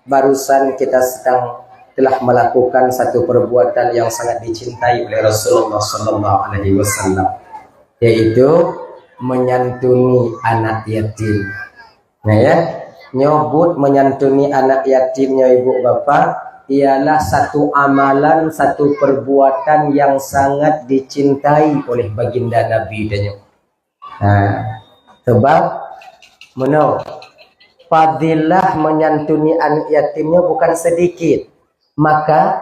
Barusan kita telah melakukan satu perbuatan yang sangat dicintai oleh Rasulullah SAW, yaitu menyantuni anak yatim. Nah ya, nyebut menyantuni anak yatimnya ibu bapak ialah satu amalan, satu perbuatan yang sangat dicintai oleh baginda Nabi danyo. Sebab menurut fadilah menyantuni anak yatimnya bukan sedikit, maka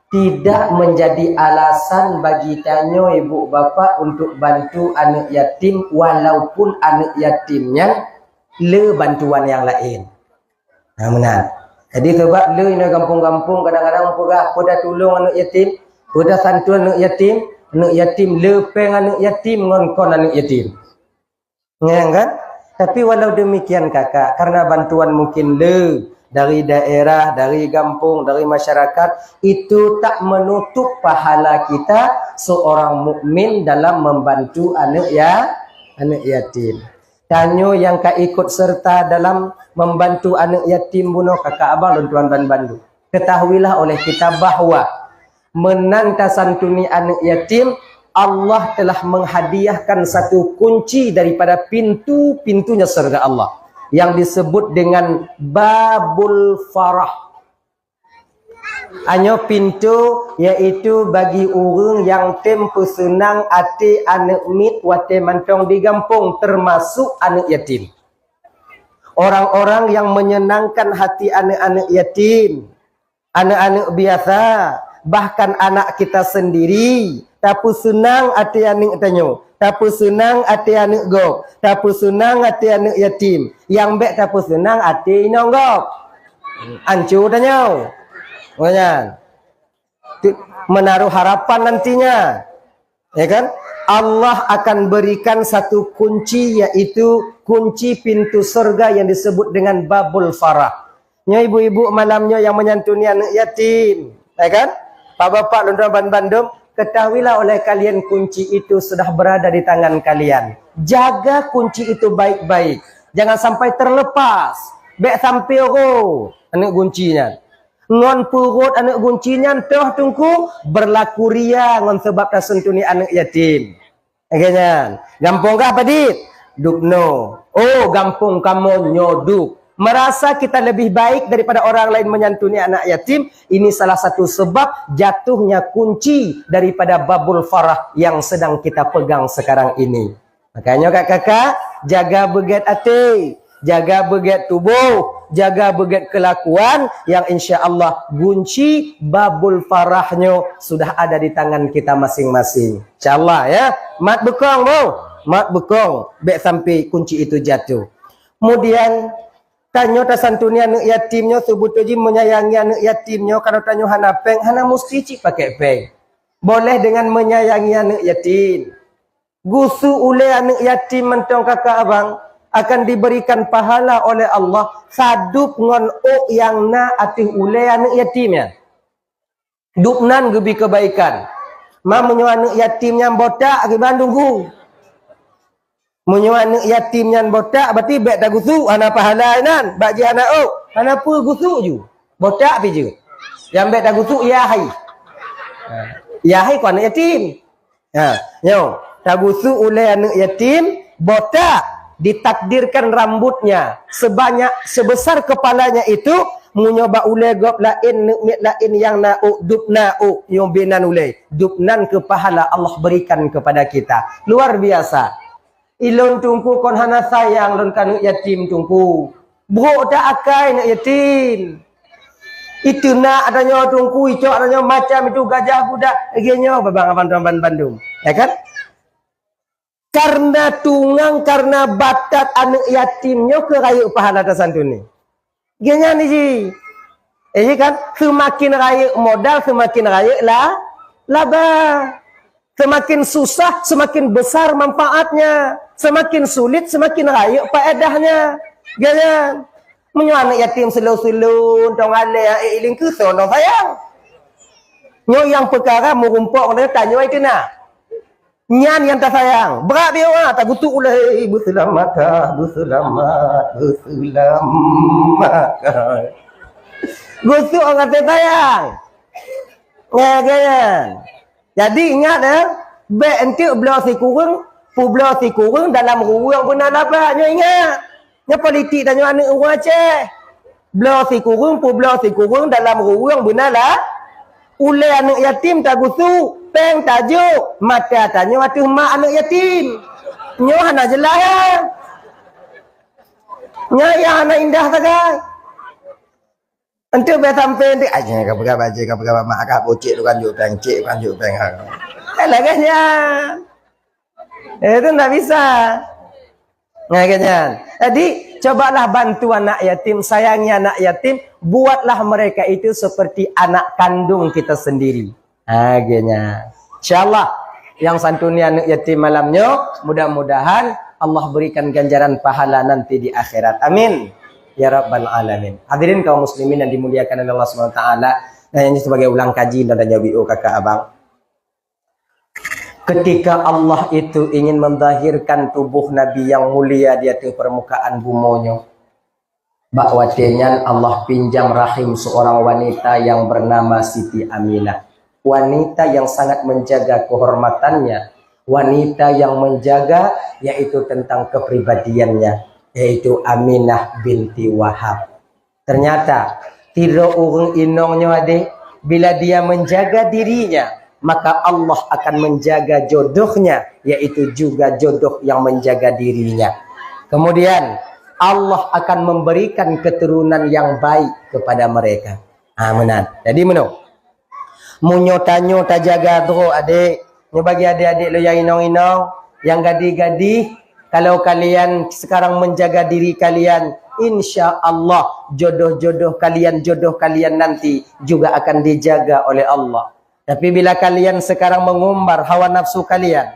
tidak menjadi alasan bagi tanyo ibu bapa untuk bantu anak yatim walaupun anak yatimnya le bantuan yang lain. Benar. Jadi sebab le ini kampung-kampung kadang-kadang dah tolong anak yatim, dah santun anak yatim le peng anak yatim ngon anak yatim. Kan? Tapi walau demikian kakak, karena bantuan mungkin le dari daerah, dari kampung, dari masyarakat, itu tak menutup pahala kita seorang mukmin dalam membantu anak yatim. Tanyo yang kak ikut serta dalam membantu anak yatim bunuh kakak abang dan tuan Bandung. Ketahuilah oleh kita bahawa menanta santuni anak yatim, Allah telah menghadiahkan satu kunci daripada pintu-pintunya surga Allah yang disebut dengan Babul Farah. Hanya pintu yaitu bagi orang yang tempu senang ati anak mit wate mantong di kampung, termasuk anak yatim. Orang-orang yang menyenangkan hati anak-anak yatim, anak-anak biasa, bahkan anak kita sendiri, tapi senang hati anak tanyo, tapi senang hati anak gok, tapi senang hati anak yatim. Yang baik tapi senang hati inong gok. Ancur tanyo. Menaruh harapan nantinya, ya kan? Allah akan berikan satu kunci, yaitu kunci pintu surga yang disebut dengan Babul Farah. Ibu-ibu malamnya yang menyantuni anak yatim, ya kan? Pak bapak dan Bandung, ketahuilah oleh kalian kunci itu sudah berada di tangan kalian. Jaga kunci itu baik-baik, jangan sampai terlepas. Baik sampai anak kuncinya. Ngon purut anak guncinya toh tungku berlaku ria ngon sebab tasentuni anak yatim. Agaknya gampang kah padit? Dukno. Oh gampang kamu nyoduk. Merasa kita lebih baik daripada orang lain menyantuni anak yatim. Ini salah satu sebab jatuhnya kunci daripada Babul Farah yang sedang kita pegang sekarang ini. Makanya kakak-kakak jaga begat hati, jaga begat tubuh, jaga begat kelakuan yang insya Allah kunci Babul Farahnya sudah ada di tangan kita masing-masing. Insya Allah ya. Mat bekong bu, mat bekong. Bek sampai kunci itu jatuh. Kemudian tanyo tasantuni anak yatimnya sebutnya menyayangi anak yatimnya. Kalau tanyo hana peng, hana mesti cik pakai peng. Boleh dengan menyayangi anak yatim. Gusu ule anak yatim mentong kakak abang akan diberikan pahala oleh Allah sadup ngon yang na atih ule anak yatimnya. Dupnan gebi kebaikan. Ma menyo anak yatimnya botak ke Bandung ku. Menyo anak yatimnya botak berarti bek dah gusu ana pahala nan bagi anak ana pu gusu ju. Botak pi ju. Yang bek dah gusu yahai. Yahai ku anak yatim. Nyo, dah gusu ule anak yatim botak. Ditakdirkan rambutnya sebesar kepalanya itu menyoba ule gop lain nikmat lain yang na'u dupna'u yubinan ule dupnan ke pahala Allah berikan kepada kita luar biasa. Ilon tungku kon hana sayang lon kanu yatim tungku bro dak akai nak yatim itu nak adanya tungku itu adanya macam itu gajah budak agenyo babang abang Bandung ya kan. Karena tunggang, karena batat anak yatimnya ke raya pahala tasantuni. Gini ni ji. Kan semakin raya modal, semakin raya laba. Semakin susah, semakin besar manfaatnya. Semakin sulit, semakin raya faedahnya. Gini. Menyo anak yatim selu-selu, tong ale iling ke sono sayang. Nyo yang perkara merumpok dia tanya itu nak. Nyan yang tak sayang. Berat dia orang. Tak butuh ulai. Berselamat. Berselamat. Berselamat. Gusuk orang kata tayang. Kan? Jadi ingat baik nanti belah si kurang, belah si kurang dalam ruang benar apa? Nyo ingat. Nya politik dan nyo anak orang Aceh. Belah si kurang dalam ruang benar lah. Ulai anak yatim tak gusuk, peng tajuk, mata tanya waktu mak anak yatim. Nyo hana jelas ya. Nya yang hana indah sagai. Ente be sampai nanti aja kabar mak akak bocik tu kan juk peng cik kan juk peng hang. Laganya. Itu enggak bisa. Ngaganya. Jadi cobalah bantu anak yatim, sayangnya anak yatim, buatlah mereka itu seperti anak kandung kita sendiri. Ngaganya. Insyaallah yang santuni anak yatim malamnya, mudah-mudahan Allah berikan ganjaran pahala nanti di akhirat. Amin. Ya Rabbal Alamin. Hadirin kaum muslimin yang dimuliakan oleh Allah Subhanahu wa taala, dan ini sebagai ulang kaji dan WO kakak abang. Ketika Allah itu ingin mendahirkan tubuh Nabi yang mulia di atas permukaan bumonyo, bakwatenya Allah pinjam rahim seorang wanita yang bernama Siti Aminah. Wanita yang sangat menjaga kehormatannya, wanita yang menjaga yaitu tentang kepribadiannya, yaitu Aminah binti Wahab. Ternyata tidak orang inongnya adik, bila dia menjaga dirinya, maka Allah akan menjaga jodohnya, yaitu juga jodoh yang menjaga dirinya. Kemudian Allah akan memberikan keturunan yang baik kepada mereka. Amin. Jadi menurut munyota-nyota jaga tu adik, bagi adik-adik lo yang inong-inong, yang gadi-gadi, kalau kalian sekarang menjaga diri kalian, insya Allah jodoh kalian nanti juga akan dijaga oleh Allah. Tapi bila kalian sekarang mengumbar hawa nafsu kalian,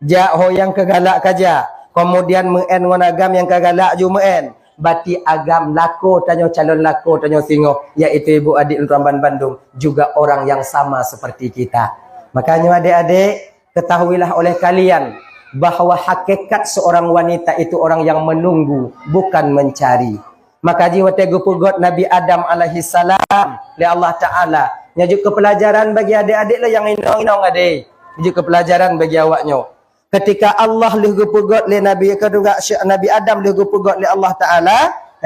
jauh yang kegalak kaja, kemudian meen agam yang kegalak juga meen, bati agam lako tanyo calon lako tanyo singo, yaitu ibu adik Ramban Bandung, juga orang yang sama seperti kita. Makanya adik-adik, ketahuilah oleh kalian bahwa hakikat seorang wanita itu orang yang menunggu, bukan mencari. Maka jiwa tegu pugot Nabi Adam alaihi salam oleh Allah Ta'ala. Nyajuk kepelajaran bagi adik-adik lah yang inong-inong adik. Nyajuk kepelajaran bagi awaknya. Ketika Allah legu pugot le Nabi Adam legu pugot le Allah Ta'ala,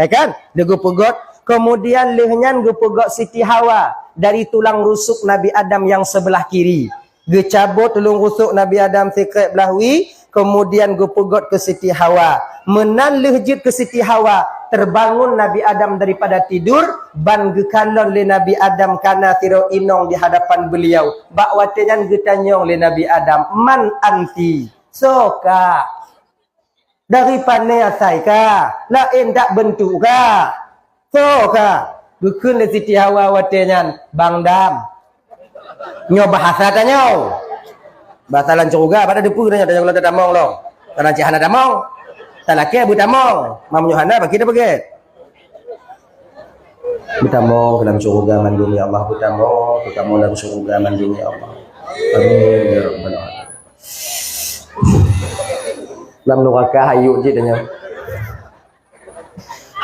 kan? Legu pugot, kemudian lehnya legu pugot Siti Hawa dari tulang rusuk Nabi Adam yang sebelah kiri. Gecabut tulung rusuk Nabi Adam sekret belahwi, kemudian gupugot ke Siti Hawa. Menan lehjud ke Siti Hawa, terbangun Nabi Adam daripada tidur, ban gekalon le Nabi Adam kana tiro inong di hadapan beliau. Bak watenyan getanyong le Nabi Adam, man anti? Soka. Dari pane asai ka? Lain tak bentuk ka? Soka. Gukun le Siti Hawa watenyan, Bang Dam. Nyo bahasa tanyo. Bahasa lancur juga pada depu tanya tanya kalau damong lo. Tanah cihana damong. Talake bu damong. Mam Yohana bagi dah bagi. Bu damong dalam surga mandum ya Allah, bu damong dalam surga mandum ya Allah. Amin ya rabbal alamin. Lam neraka hayu je tanya.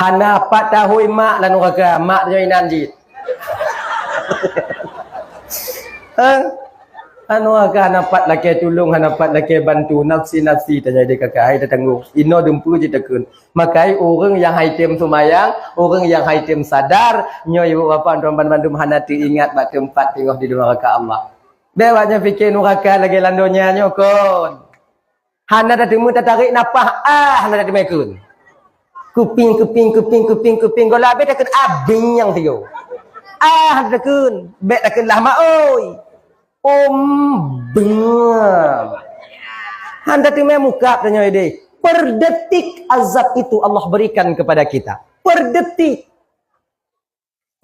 Hana 4 tahun mak lan neraka, mak dia nanti. Anu akan dapat laki tolong, dapat laki bantu nafsi tanya dia kakak ai tanggung ino dempu je tekun. Makai orang yang haitem sumayang, orang yang haitem sadar, nyo ibu bapa Ramban Bandung hanati ingat bak tempat tengok di neraka Allah. Bewanya fikir neraka lagi landonya nyo kon. Hana dah temu tarik napah hana dah demekun. Kuping gola be takun abing yang tiyo. Takun, be takun lah mak oi. Bengam. Handa timai muka tanya ide. Per detik azab itu Allah berikan kepada kita. Per detik.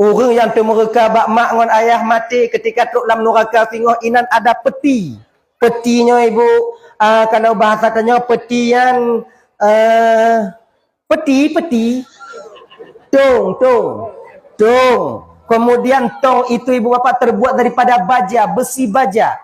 Orang yang temereka bak mak ngon ayah mati ketika tuk lam neraka singoh inan ada peti. Petinya ibu kalau bahasa tanya peti yang peti. Tong. Kemudian tong itu ibu bapa terbuat daripada baja, besi baja.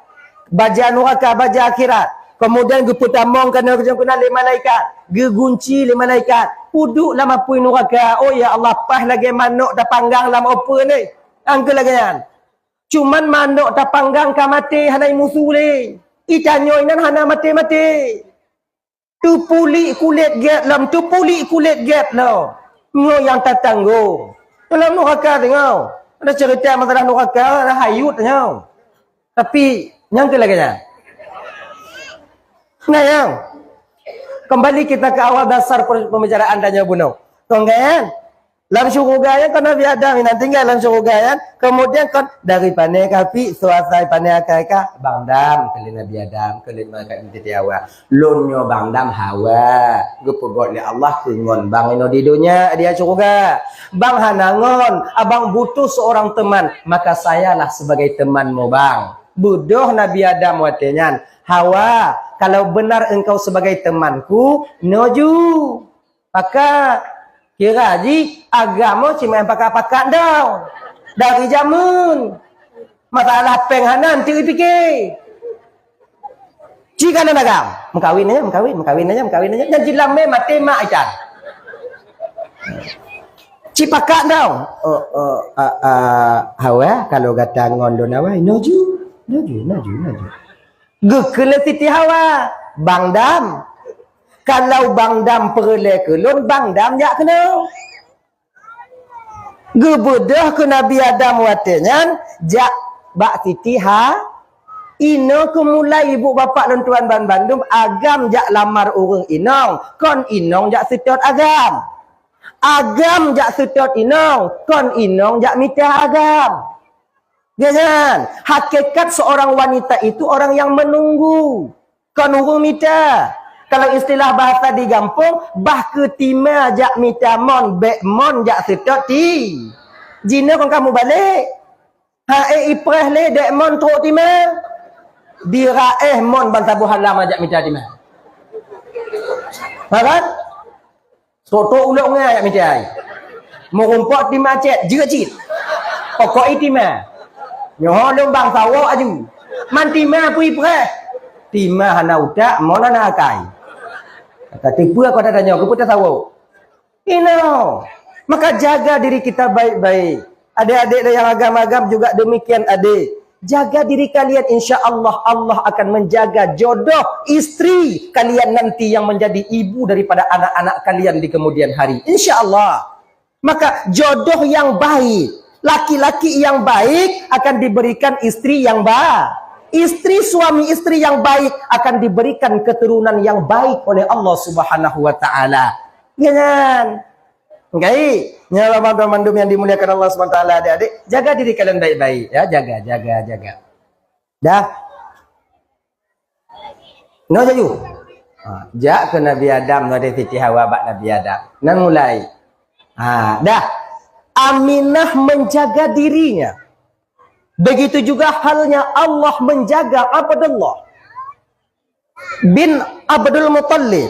Baja neraka, baja akhirat. Kemudian gue putamong kena le malaikat. Gue gunci le malaikat. Puduk lama pui neraka. Oh ya Allah, pas lagi manuk dah panggang lama apa ni. Angka lagi kan. Cuman manuk dah panggang ka mati hanai musuh le. Itanyo inan hana mati-mati. Tu puli kulit gap lam, tu puli kulit gap lo. Ngo yang tak tanggung. Dalam neraka tengok. Ada cerita masalah neraka, ada hayut tengok. Tapi yang ke lagi kan. Nah yang kembali kita ke awal dasar pembicaraan tanya bunuh. Kan? Dalam syurga yang kan Nabi Adam yang tinggal dalam syurga yang kemudian kan dari panai kapi suasai panai akak Bang Dam kelin Nabi Adam kelin malaikat binti Hawa lonyo Bang Dam Hawa gepegot li Allah kungon bang ino di dunia dia syurga bang hanangon abang butuh seorang teman maka sayalah sebagai temanmu bang bodoh Nabi Adam watenyan Hawa kalau benar engkau sebagai temanku noju maka kira haji agama cuma yang pakai-pakai dah dari zaman masalah penghanan ciri fikir jika nak agam mengkawin aja dan jilame mati mak ikan cipakat dah Hawa kalau kata ngondo nawai noju gekele Siti Hawa Bang Dam kalau Bang Dam perle kelon Bang Dam jak kena gebedah ke Nabi Adam watenyan jak bak Siti Ha ino kemulai ibu bapa dan tuan ban Bandung agam jak lamar urang inong kon inong jak setot agam jak setot inong kon inong jak mitah agam. Jangan. Hakikat seorang wanita itu orang yang menunggu. Kon urung mita. Kalau istilah bahasa di kampung, bah ketima jak mita mon, bek mon jak setot ti. Jina kon kamu balik. Ipreh le dek mon truk tima. Diraeh mon bantabu halam jak mita tima. Faham? Soto ulok ngai jak mita. Merumpot tima cet, jira-jit. Pokok itima. Nyoh lombang sawak aju. Man tima pui preh. Tima hana udak mona na akai. Kata tipu aku ada tanya, aku putar sawak. Ino. Maka jaga diri kita baik-baik. Adik-adik yang agam-agam juga demikian adik. Jaga diri kalian, insya Allah Allah akan menjaga jodoh istri kalian nanti yang menjadi ibu daripada anak-anak kalian di kemudian hari. Insya Allah. Maka jodoh yang baik. Laki-laki yang baik akan diberikan istri yang baik. Istri suami istri yang baik akan diberikan keturunan yang baik oleh Allah Subhanahu wa taala. Jangan. Okay? Nyawa mandum yang dimuliakan Allah Subhanahu wa taala adik-adik, jaga diri kalian baik-baik ya, jaga. Dah. No jaju. Jak ke Nabi Adam dari Siti Hawa bak Nabi Adam. Nan mulai. Dah. Aminah menjaga dirinya. Begitu juga halnya Allah menjaga Abdullah bin Abdul Muttalib.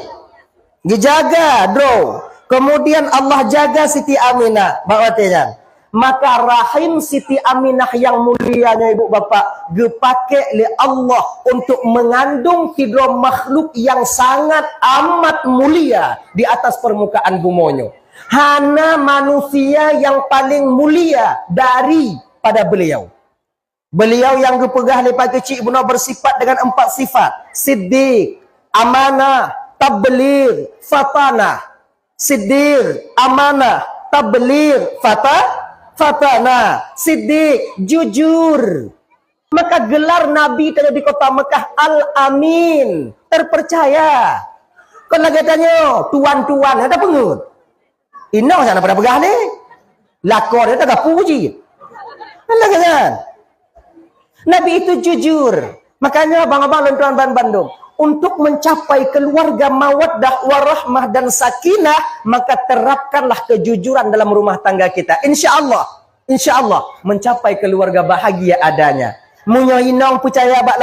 Dijaga, bro. Kemudian Allah jaga Siti Aminah. Bawatnya. Maka rahim Siti Aminah yang mulianya ibu bapak gepake oleh Allah untuk mengandung tiga makhluk yang sangat amat mulia di atas permukaan bumonyo. Hana manusia yang paling mulia daripada beliau. Beliau yang gepegah lepas kecil benar bersifat dengan 4 sifat. Siddiq, amanah, tabligh, fatanah. Siddiq, amanah, tabligh, fatanah. Siddiq, jujur. Maka gelar Nabi di kota Mekah Al-Amin, terpercaya. Kan lagi tanya, tuan-tuan, ada pengut. Inang sana pada pegah ni. Lakor dia tak puji. Lagi kan? Nabi itu jujur. Makanya abang-abang dan tuan Bandung, untuk mencapai keluarga mawaddah warahmah dan sakinah, maka terapkanlah kejujuran dalam rumah tangga kita. Insya Allah mencapai keluarga bahagia adanya. Munyo inong percaya bak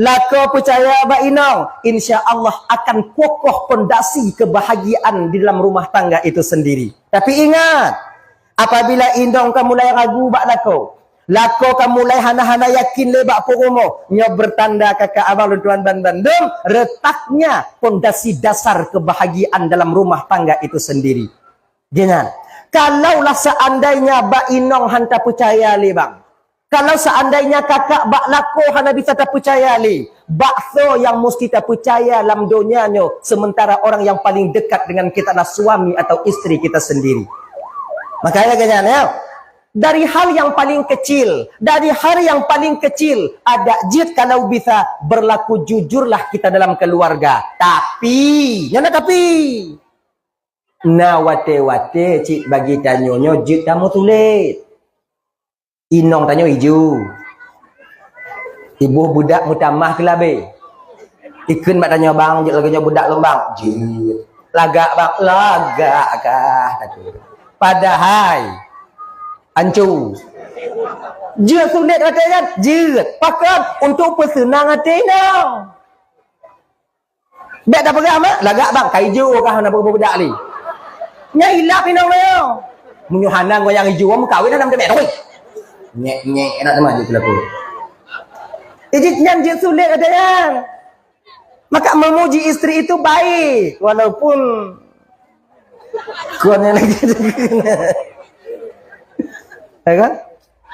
lako percaya bak inong, insya Allah akan kokoh pondasi kebahagiaan di dalam rumah tangga itu sendiri. Tapi ingat, apabila inong kamu mulai ragu bak lako, Lako kamu mulai hana-hana yakin lebak pokomo. Nyo bertanda kakak abang tuan bandung. Retaknya pondasi dasar kebahagiaan dalam rumah tangga itu sendiri. Jangan. Kalaulah seandainya Bak Inong hanta percaya li bang. Kalau seandainya kakak Bak Lako hana bisa tak percaya li. Bakso yang mesti tak percaya dalam dunia nyo. Sementara orang yang paling dekat dengan kita adalah suami atau istri kita sendiri. Makanya jangan ya. Dari hal yang paling kecil. Dari hal yang paling kecil. Ada jid kalau bisa berlaku jujurlah kita dalam keluarga. Tapi. Nyana tapi. Nah wate-wate cik bagi tanyonyo jid kamu tulis. Inong tanyo hijau. Ibu budak mutamah ke labe. Ikun mak tanya bang, jid lagi budak lembang. Jid. Lagak bang, lagak kah. Padahal ancu. Jid sulit katanya, jid. Pakat untuk persenang hati nang. Bek dah pegang mak, lagak bang, kaiju kah nak budak ni. Nya hilap ni nang yo. Munyuhana goyang hijau mu kawin dalam demek oi. Nyek enak teman je pelaku. Ijit nyan je sulit katanya. Maka memuji istri itu baik walaupun kuatnya lagi. Ya kan?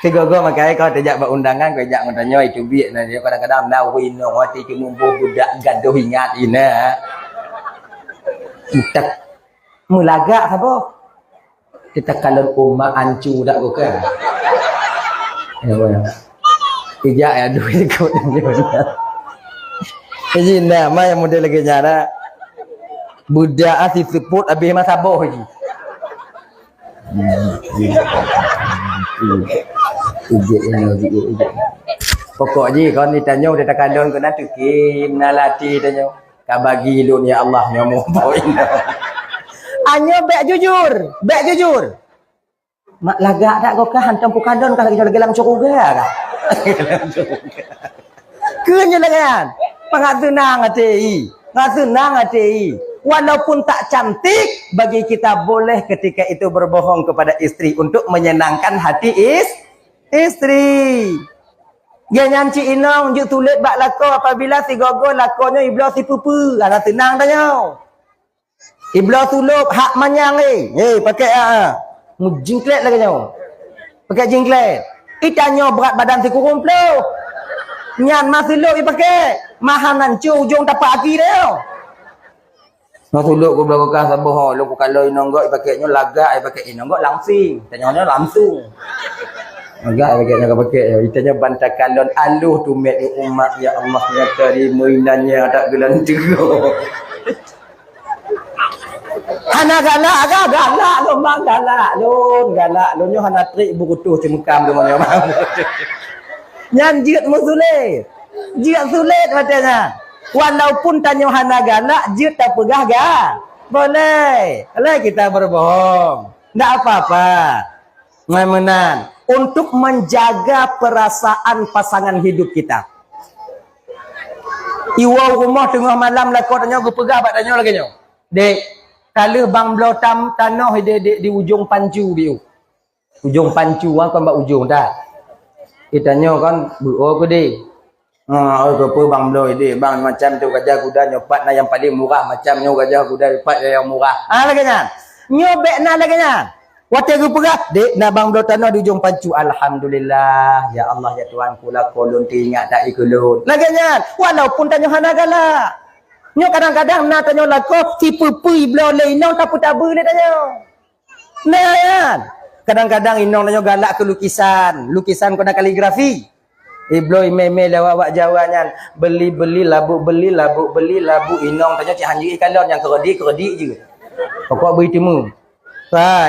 Kegogo makanya kau tajak buat undangan kau ajak ngontanya itu biak nah dia kadang-kadang nau inong hati cuma budak gaduh ingat ina. Kita mulagak apa? Kita kalau umat ancu dak bukan. Ya boleh. Ijak ya duit ikut dia. Jadi nama yang model lagi nyara budak asli sebut habis masa boh lagi. Pokok je kau ni tanya dia tak kandung kena tukim nalati tanya. Kau bagi lu ni Allah nyamu poin. Anyo bek jujur. Mak lagak tak kau kah hantam pukadon kah lagi dalam cukuga kah? Kenya lagan. Pengatunang hati. Ngatunang hati. Walaupun tak cantik bagi kita boleh ketika itu berbohong kepada istri untuk menyenangkan hati istri. Dia nyanci inong juk tulit bak lako apabila si gogo lakonya iblis si pupu. Ana tenang tanya. Iblis tulup hak manyang pakai jingklet lagi nyo. Pakai jingklet. Itanyo berat badan si kurung plo. Nyan masih lo pakai. Mahanan cu ujung tapak aki dia. Nak tuluk ko belakang saboh lo ko kalau inonggok pakainya lagak pakai inonggok langsing. Tanya langsung. Agak pakainya pakai itanya bantakalon aluh tumet umat ya Allah ya karim mainannya tak gelan tego. Hana galak lo bang galak lo nyo hana trik bukutuh cemkam lo nyo bang. Nyan jit musule. Jit sulit katanya. Walaupun tanya hana galak, jut tak pegah ga? Boleh. Kalau kita berbohong. Tak apa-apa. Memenan. Untuk menjaga perasaan pasangan hidup kita. Iwa rumah tengah malam lah kau tanya, aku pegah pak tanya lagi nyo. Dek, kalau bang blotam tanah di ujung pancu dia. Ujung pancu kan bak ujung dah. Kita tanya kan, oh aku dek. Apa bang bloy dia bang macam tu gajah kuda nyopat na yang paling murah macam nyo gajah kuda dapat yang murah lagi nya nyobek na lagi nya wate gu pegat dek na bang bloy tanah di ujung pancu alhamdulillah ya Allah ya Tuhan kula kolon tingat tak ikulun lagi nya walaupun tanyo hana galak nyo kadang-kadang na tanyo lako tipu-pui bloy le inong tapu-tabu le tanyo nah yan kadang-kadang inong tanyo galak ke lukisan kena kaligrafi. Ibloy meme lawak jawanyan beli labuk inong tanya cik hanji kalon yang keredi je. Pokok beri temu.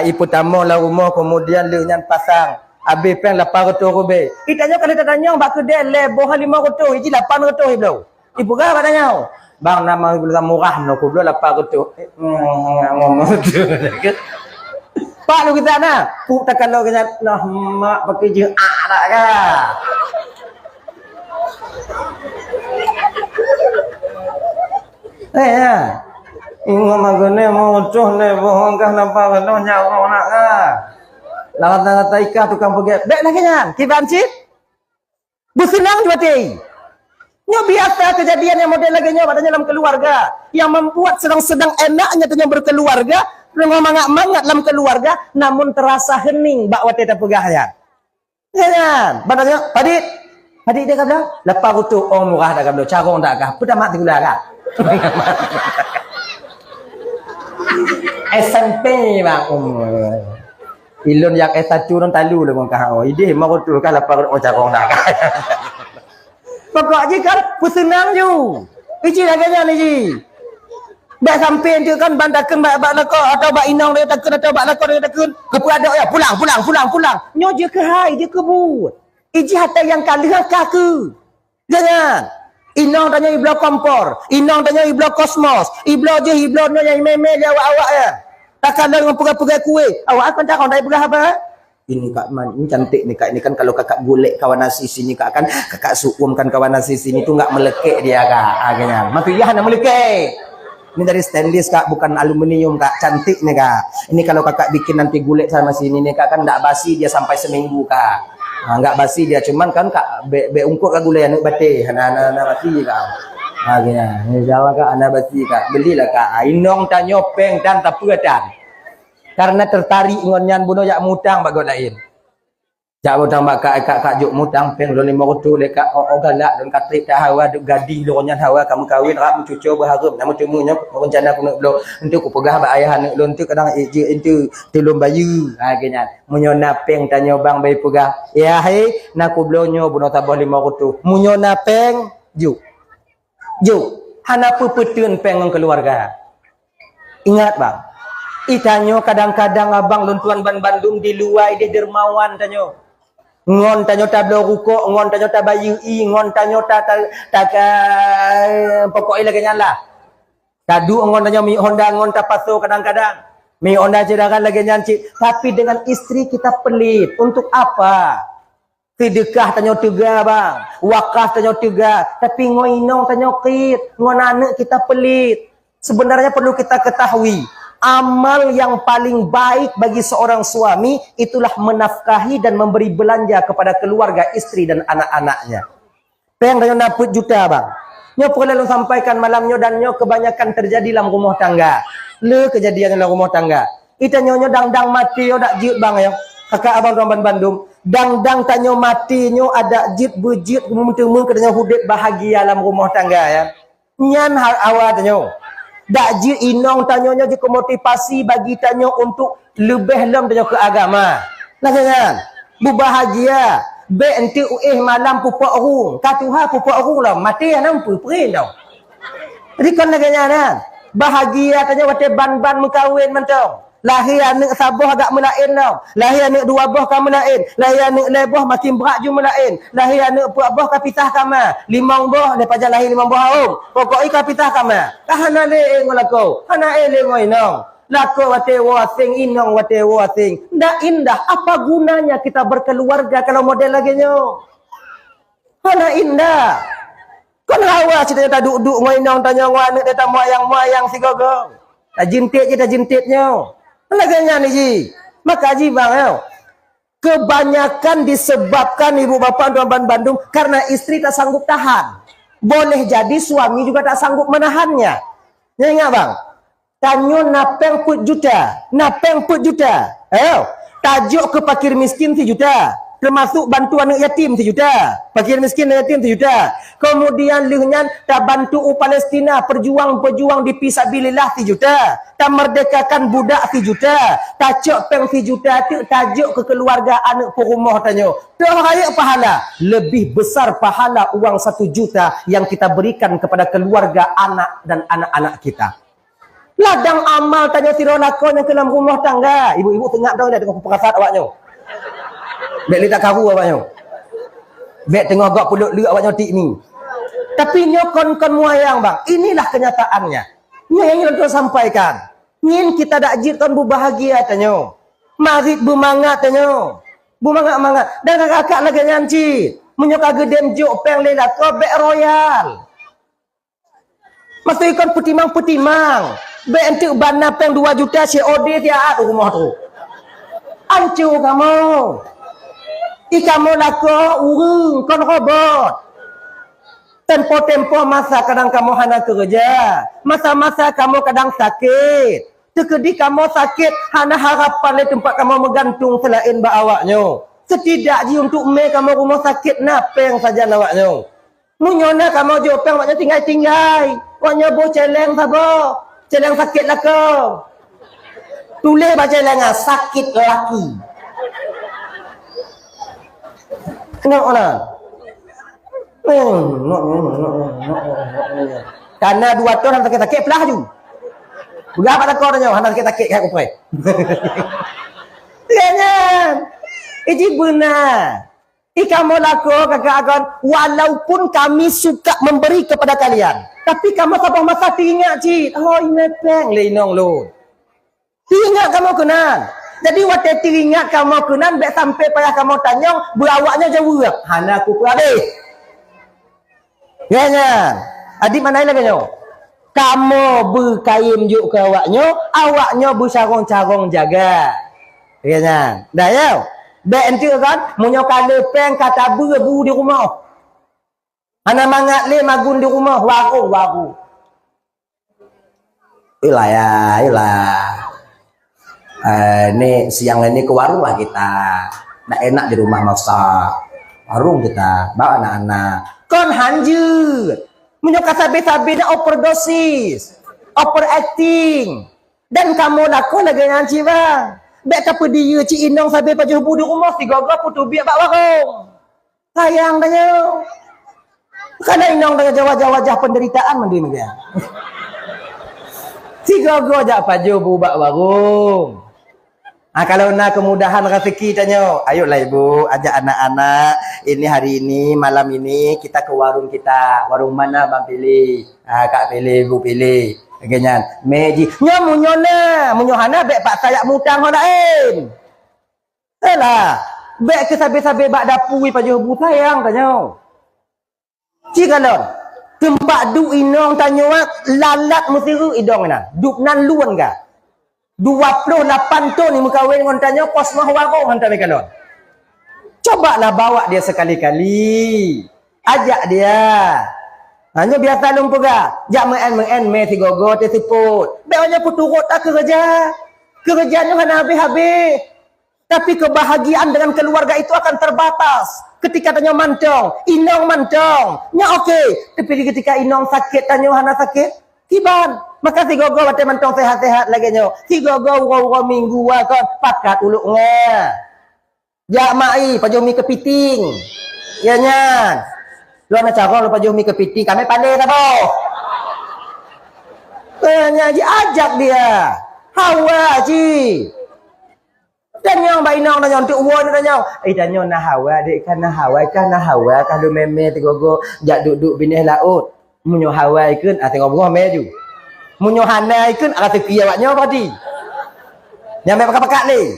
Ipu tamu lah rumah kemudian le nyan pasang. Habis pen 800 rupiah. Itanya kalau tanya bak kedai le boh 500 iji 800 ibloy. Ibu ga tanya. Bang nama bilang murah no ku 800. Ngomong tu. Pak lu kita na. Pu tak kalau kena nah mak pakai je tak ka. Ya. Ingat magone mau coh le bohong kah nampak kalau nyawa nak ah. Lawan taika tukang pergi. Baik lagi kan? Kiban cip. Bersenang juga ti. Nyo biasa kejadian yang model lagi nyo pada dalam keluarga yang membuat sedang-sedang enaknya tanya berkeluarga, mangat-mangat dalam keluarga, namun terasa hening bak wate tapegah ya. Ya kan? Padahal Padik dia kata, lepas itu murah dah kata, carong tak kah? Putar mak tinggal kah? SMP bang. Ilun yang S1 non talu dengan kau. Ide mau tu kan lepas carong tak kah? Pokoknya kan pesenang ju. Iji laganya ni ji. Dah sampai tu kan bandakan bak lako atau bak inang dia takun atau bak lako dia takun. Kepada ya pulang. Nyo je ke hai je kebut. Iji hatta yang kalah kaku. Jangan. Inang tanya iblo kompor, inang tanya iblo kosmos, iblo no yang meme dia awak ya. Takkan dengan pegang-pegang kue. Awak akan tak kau dah pegang apa? Ini kak man, ini cantik nih kak. Ini kan kalau kakak golek kawan nasi sini kak kan kakak suumkan kawan nasi sini tuh nggak melekek dia kak. Akhirnya, maksudnya hanya melekek. Ini dari stainless kak, bukan aluminium kak. Cantik nih kak. Ini kalau kakak bikin nanti golek sama sini nih kak kan nggak basi dia sampai seminggu kak. Nah, nggak basi dia cuman kan kak be ungkut kak gulai anak bate, anak basi kak. Akhirnya, ini jawab kak anak basi kak. Belilah kak. Inong tanyo peng dan tapuatan. Karena tertarik ngonyan bunuh jak mutang bagot lain. Jak mutang bak kak juk mutang peng do 500 lekak galak dan katrik dah hawa gadi do nyan hawa kamu kawin rak mencucu berharap namun temunya rencana aku nak lo untuk ku pegah bak ayah nak lo untuk kadang itu telung bayu akhirnya munyona peng tanyo bang bayi pegah ya hai nak ku blonyo bunuh tabah 500 munyona peng juk hana pepetun peng keluarga ingat bang itanyo kadang-kadang abang luntuan ban Bandung di luar dia dermawan tanyo ngon tanyo tablo ruko ngon tanyo tabayu ngon tanyo pokoknya lagi nyala kadu ngon tanyo mi Honda ngon tapaso kadang-kadang mi Honda cedakan lagi nyanci tapi dengan istri kita pelit untuk apa sedekah tanyo tega bang wakaf tanyo tega tapi ngoinong tanyo kit ngon anak kita pelit sebenarnya perlu kita ketahui amal yang paling baik bagi seorang suami itulah menafkahi dan memberi belanja kepada keluarga istri dan anak-anaknya. Peng dan dapat juta bang. Nyo perlu sampaikan malamnya dan nyo kebanyakan terjadi dalam rumah tangga. Le kejadian dalam rumah tangga. Ita nyo dang mati yo dak jiut bang yo. Kakak abang Ramban Bandung. Dang tanyo mati nyo ada jit bujit mung kadanya hudip bahagia dalam rumah tangga ya. Nyan hal awal tanyo. Dak ji inong tanyonya je motivasi bagi tanyo untuk lebih lem tanyo ke agama. Nah kan? Berbahagia. Be enti malam pupuk rung. Katuha pupuk rung lah. Mati nampu perin tau. Jadi kan laganya kan? Bahagia tanyo wate ban-ban mengkawin mentau. Lahir anak sabah agak melain tau. Lahir anak dua buah kamu melain. Lahir anak lebah makin berat juga melain. Lahir anak puak buah kapitah kamu. 5 buah daripada lahir 5 buah om. Pokoknya kapitah kamu. Kahana le ngolako. Hana ele ngoinong. Lako wate wasing inong wate wasing. Ndak indah. Apa gunanya kita berkeluarga kalau model lagi nyo? Hana indah. Kan hawa cerita tak duduk ngoinong tanya ngoanak dia tak moyang si gogo. Tak jintit je tak jintitnya. Laganya ni ji. Maka ji bang yo. Kebanyakan disebabkan ibu bapa Ramban Bandung karena istri tak sanggup tahan. Boleh jadi suami juga tak sanggup menahannya. Ya ingat bang. Tanyo napeng put juta. Ayo. Tajuk ke fakir miskin 1 juta. Termasuk bantu anak yatim 1 juta. Fakir miskin dan yatim 1 juta. Kemudian lihnya tak bantu Palestina perjuang-perjuang di fisabilillah 1 juta. Tak merdekakan budak 1 juta. Tajuk peng 1 juta tu tajuk ke keluarga anak perumah tanyo. Terhayat pahala. Lebih besar pahala uang 1 juta yang kita berikan kepada keluarga anak dan anak-anak kita. Ladang amal tanya tirolakon yang ke dalam rumah tangga. Ibu-ibu tengah tahu dah dengan perasaan awaknya. Bek li tak karu awaknya. Bek tengah gak peluk lu awaknya tik ni. Tapi nyo kon muayang bang. Inilah kenyataannya. Nyo yang ingin sampaikan. Ngin kita dak jit kon berbahagia tanyo. Mari bermangat tanyo. Bermangat-mangat. Dan kakak lagi nyanci. Menyok gedem juk peng lela ko bek royal. Masa ikon putimang. Bek entik bana peng 2 juta COD tiap rumah tu. Hancur kamu. Kamu laku urung kon robot. Tempo-tempo masa kadang kamu hana kerja. Masa-masa kamu kadang sakit. Tekedi kamu sakit, hana harapan di tempat kamu menggantung selain awaknya. Setidaknya untuk kamu rumah sakit napeng saja awaknya. Munyona kamu jopeng awaknya tinggal-tinggal. Awaknya bo celeng sabo. Celeng sakit lah kau. Tulis baca celeng sakit laki. Kenapa nak? Karena dua tahun hantar sakit pelah ju. Berapa tak kau tanya hantar sakit kayak apa? Jangan. Ini benar. Kamu laku kakak akan walaupun kami suka memberi kepada kalian, tapi kamu sabah masa teringat cik. Oh ini peng lenong lo. Teringat kamu kenal. Jadi waktu teringat kamu kenal, baik sampai payah kamu tanya, berawaknya jawab. Hana aku habis. Jangan. Adik mana lagi nyo? Kamu berkain juk ke awaknya bersarong-carong jaga. Jangan. Dah ya. Baik nanti kan, munyo kala peng kata berebu di rumah. Hana mangat le magun di rumah, waru. Ilah. Ni siang ini ke warung lah kita. Nak enak di rumah masak. Warung kita, bawa anak-anak. Kon hanjut. Munyo kasabe-sabe nak overdosis. Overacting. Dan kamu laku lagi ngaji bang. Baik apa dia Cik Inong sampai baju hubu di rumah si gagah putu biak bak warung. Sayang tanya. Karena Inong dengan wajah-wajah penderitaan mandi dia. Si gagah jak baju hubu bak warung. Kalau nak kemudahan rezeki tanya, ayolah ibu ajak anak-anak ini hari ini malam ini kita ke warung kita. Warung mana bang pilih? Kak pilih, ibu pilih. Ganyan, meji. Munyohana bek pak saya mutang honain. Alah, bek ke sabe-sabe bak dapui paju bu sayang tanya. Cikalon, tempat du inong tanya lalat musiru idong na. Duk nan luan ka. 28 tahun ni mengkawin dengan tanya kos mah warung hantar mekalon. Cobalah bawa dia sekali-kali. Ajak dia. Hanya biasa lumpur ga. Jak mengen me si gogo te siput. Beanya puturut tak kerja. Kerjanya hana habis-habis. Tapi kebahagiaan dengan keluarga itu akan terbatas. Ketika tanya mantong, Inong mantong. Nya okey. Tapi ketika Inong sakit tanya hana sakit, kiban. Maka si gogo wate mantong sehat-sehat lagi nyo. Si gogo uro minggu kan pakat uluknya. Jak mai pajomi kepiting. Ya nyan. Luar nak cara lupa jom mi kepiting kami pandai tak boh. Tanya je ajak dia. Hawa ji. Dan yang bainang tanya untuk uang tanya. Tanya na hawa dek kan na hawa kalau meme tegogo jak duduk binih laut. Munyo hawa ikun tengok buah meju. Munyo hana ikun tepi awaknya padi. Nyampe pakat-pakat ni.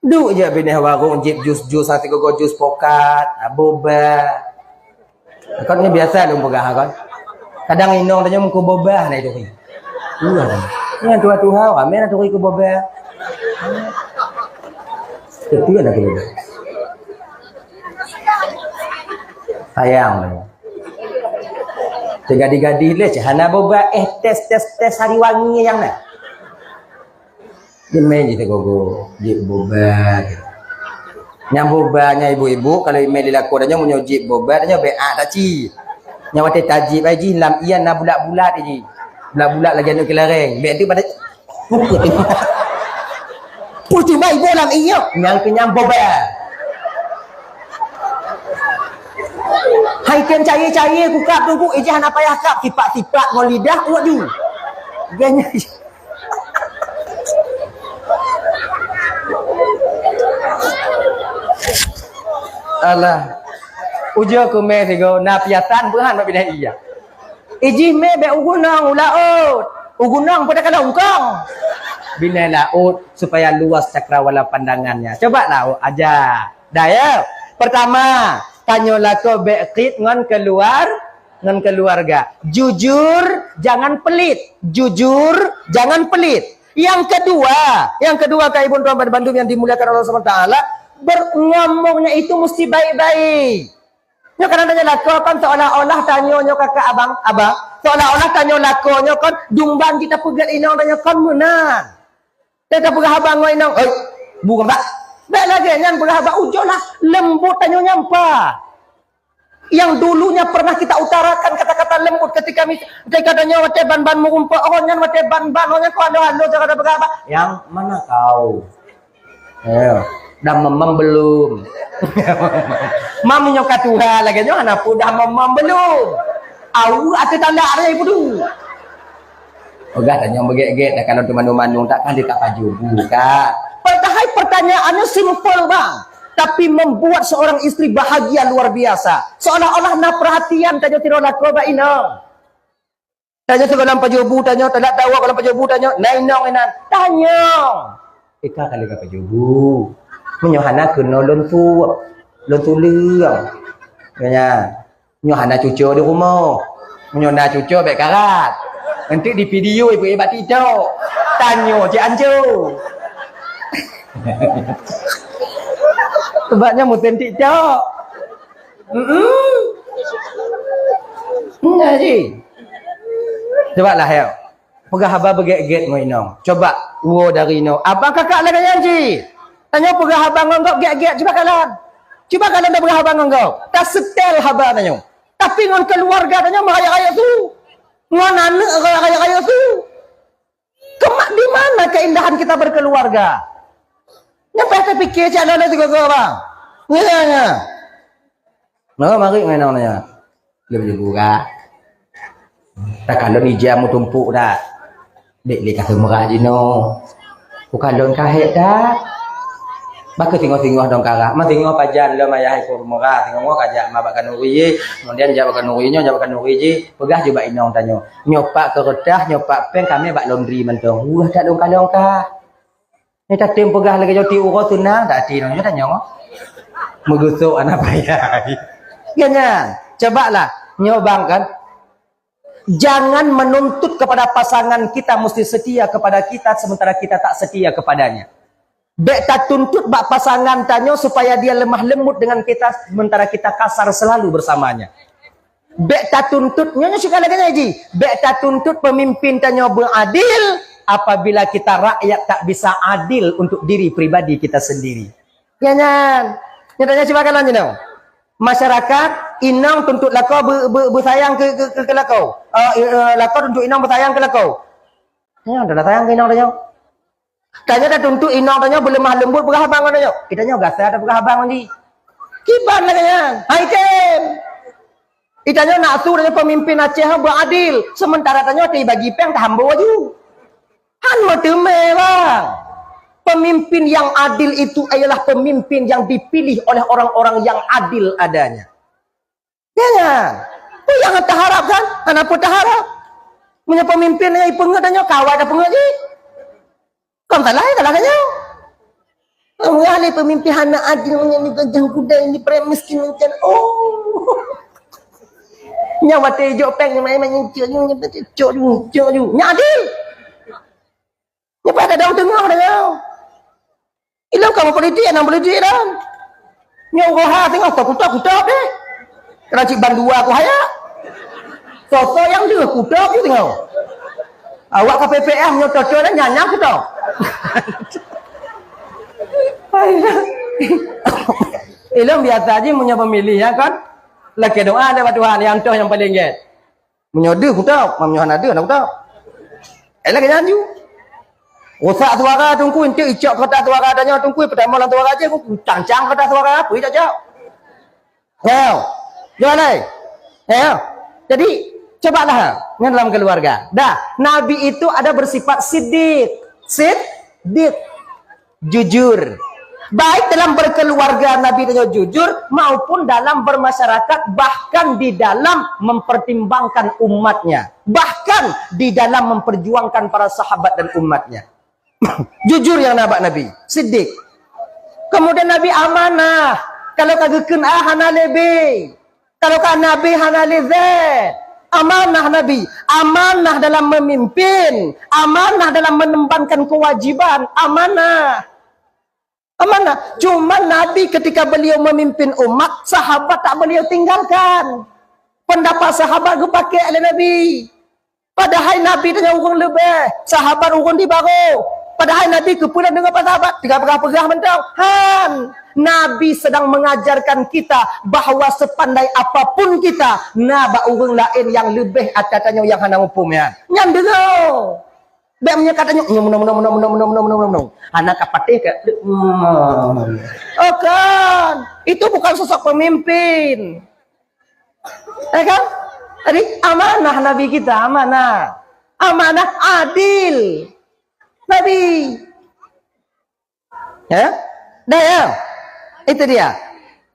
Duk je binih warung jip jus tegogo jus pokat, boba. Kan ni biasa lu pegah kan. Kadang Inong tanya muka boba na itu ni. Iya. Ni tua-tua kami nak turi ke boba. Itu ada ke boba. Sayang. Tegadi-gadi le hana boba tes hari wangi yang na. Dia main je gogo, je boba. Yang bobanya ibu-ibu kalau email dilaku adanya menyojib boba adanya beak tak ci. Yang wate tajib aji lam ian na bulat-bulat aji. Bulat-bulat lagi anu kelareng. Beak tu pada putih mai ibu lam iyo yang kenyang boba. Hai ken cair-cair ku kap tu ku ejah nak payah kap sifat-sifat ngol lidah uak ju. Ganya. Alah. Ujo ku me tigo na piatan berhan mak bidah iya. Iji me be ugunang ulaut. Ugunang pada kalau ungkang. Bina laut supaya luas cakrawala pandangannya. Coba lah aja. Dah ya. Pertama, tanyalah ko beqit ngon keluarga. Jujur, jangan pelit. Jujur, jangan pelit. Yang kedua Kak Ibu Tuan pada Bandung yang dimuliakan Allah SWT, ngomongnya itu mesti baik-baik. Nyo kan tanya lako kan seolah-olah tanya nyo kakak abang, seolah-olah tanya lako nyo kan dumban kita pegat inang tanya kan menang. Kita pegah abang ngoi inang, bukan tak. Baik lagi nyan pegah abang ujolah lembut tanya nyampa. Yang dulunya pernah kita utarakan kata-kata lembut ketika tanya wate ban-ban murumpa nyan wate ban-ban nyan ko halo jaga pegah abang. Yang mana kau? Ayo. Dah memam belum. Mam nyokat Tuhan lagi nyo anak dah memam belum. Au ate tanda are ibu tu. Ogah tanya begek-gek dah kalau teman-teman takkan dia tak baju buka. Padahal pertanyaannya simple bang, tapi membuat seorang istri bahagia luar biasa. Seolah-olah nak perhatian tanya tiro lako ba inang. Tanya sekolah pajubu tanya tak tahu kalau pajubu tanya nainong inan. Tanya. Ika kali ka pajubu. Menyohana kena lontu lương kaya nyohana cucu di rumah menyona cucu baik karat nanti di video ibu ibu tidur tanya cik anjo sebabnya mutin tidur jadi coba lah ya pegah haba begek-gek ngoinong coba wo dari no abang kakak lagi janji tanya pegah abang ngok gek-gek coba kalian dah pegah abang ngok tak setel haba tanya tapi ngon keluarga tanya raya-raya tu ngon anak raya-raya tu kemak di mana keindahan kita berkeluarga nyapa kita pikir cak lana tu kau bang nganya no mari ngenong nanya lebih buka tak kalau ni jam tumpuk dah dek le kata merah jino bukan don kahet dah. Baka tengok-tengok dong kakak, mah tengok pajan lo mayah ikut murah, tengok kajak mah bakan nuri, kemudian jawab bakan nuri jawab bakan nuri je, pegah je bak inong tanya, nyopak keredah, nyopak pen kami bak laundry mentong, tak dong kalong kah? Ni tak tem pegah lagi jauh ti uro tunang, tak ti nongnya tanya ngok, megusuk anak payah, ganya, coba lah nyobang kan, jangan menuntut kepada pasangan kita mesti setia kepada kita sementara kita tak setia kepadanya. Dek tak tuntut bak pasangan tanya supaya dia lemah lembut dengan kita sementara kita kasar selalu bersamanya. Dek tak tuntut nyonya sekali lagi ji. Dek tak tuntut pemimpin tanya beradil apabila kita rakyat tak bisa adil untuk diri pribadi kita sendiri. Ya nyan. Nyatanya coba kan nyo. Masyarakat inang tuntut lakau bersayang ke lakau. Lakau tuntut inang bersayang ke lakau. Ya dah sayang ke inang tanya. Tanya dah tuntut inang tanya boleh mah lembut pegah abang tanya. Kita tanya gasa ada pegah abang ni. Kiban lah tanya. Hai tem. Itanya nak tu tanya pemimpin Aceh beradil. Sementara tanya ti bagi peng tak hambo aju. Han meteme bang. Pemimpin yang adil itu adalah pemimpin yang dipilih oleh orang-orang yang adil adanya. Ya. Oh yang tak harap kan? Anak pun tak harap. Punya pemimpin yang pengen tanya kawat ada pengen je. Kau tak lain kalau kanya. Mengalih pemimpin anak adil menyanyi gajah kuda ini premiskin macam nyawa tejok peng main cok nya adil. Nya pada daun tengah dah. Ilau kamu politik anak politik dah. Nya roha tengah kutak deh. Kena cik bandua aku haya. Soto yang dia kutak tu tengok. Awak ke PPM nyo cocok dah nyanyang ku tau. Ilmu biasa aja punya pemilih ya kan. Laki doa ada Tuhan yang tu yang paling get. Menyodu ku tau, mamnyohan ada nak ku tau. Lagi nyanyu. Rosak suara tungku intik icok kata suara adanya tungku pertama lang suara aja ku cancang kata suara apa tak jauh. Heo. Jangan ai. Heo. Jadi cobalah dengan dalam keluarga. Dah, Nabi itu ada bersifat siddiq. Siddiq. Jujur. Baik dalam berkeluarga Nabi itu jujur maupun dalam bermasyarakat bahkan di dalam mempertimbangkan umatnya. Bahkan di dalam memperjuangkan para sahabat dan umatnya. Jujur yang Nabi. Siddiq. Kemudian Nabi amanah. Kalau kagak hana lebih. Kalau kan Nabi hana lezat. Amanah Nabi, amanah dalam memimpin, amanah dalam menembankan kewajiban, amanah. Amanah. Cuma Nabi ketika beliau memimpin umat, sahabat tak beliau tinggalkan. Pendapat sahabat dipakai oleh Nabi. Padahal Nabi dengan orang lebih, sahabat orang di baru. Padahal Nabi kepulang dengan sahabat, tiga perah mentau. Nabi sedang mengajarkan kita bahawa sepandai apapun kita, naba orang lain yang lebih atatnya yang hana hukumnya. Nyam dulu. Bemnya katanya anak kapatih ke. Oh kan, itu bukan sosok pemimpin. Kan? Tadi amanah Nabi kita, amanah. Amanah adil. Nabi. Ya? Dah ya? Itu dia.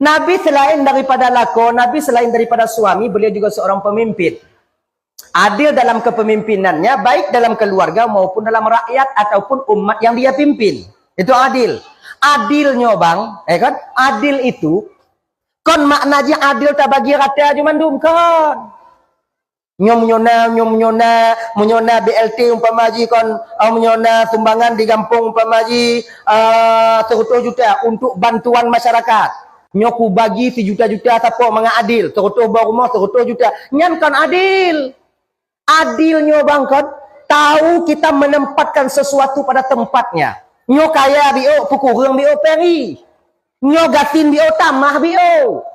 Nabi selain daripada lakon, Nabi selain daripada suami, beliau juga seorang pemimpin. Adil dalam kepemimpinannya, baik dalam keluarga maupun dalam rakyat ataupun umat yang dia pimpin. Itu adil. Adilnya bang, kan? Adil itu, kon maknanya adil tak bagi rata aja mandum kan. Menyona BLT umpama haji kon menyona sumbangan di kampung umpama haji 100 juta untuk bantuan masyarakat. Nyoku bagi sejuta-juta siapa manga adil 100 bawa rumah 100 juta. Nyan kan adil. Adilnya bang kon tahu kita menempatkan sesuatu pada tempatnya. Nyo kaya bio pukurang bio peri. Nyo gatin bio tamah bio.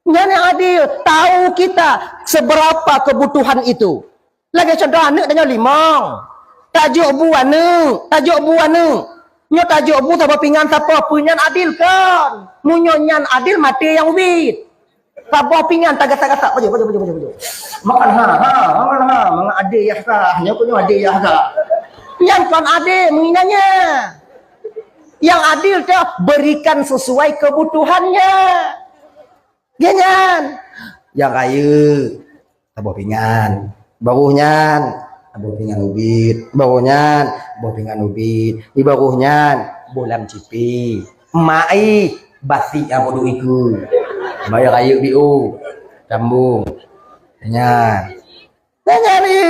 Yang adil, tahu kita seberapa kebutuhan itu. Lagi contoh anak tanya limang. Tajuk bu anak, Nyo tajuk bu tak pingan siapa punyan adil kan. Munyonyan adil mati yang ubit. Siapa pingan tak gata-gata. Baju. Makan mga adil ya ka. Nyo kunyo adil ya ka. Yang kan adil menginanya. Yang adil tu berikan sesuai kebutuhannya. Ganyan. Yang kaya tabah pingan. Baruhnya tabah pingan ubit. Baruhnya tabah pingan ubit. Di baruhnya bolam cipi. Mai basi apa du iku. Bayar kaya biu. Cambung. Ganyan. Ganyan ni.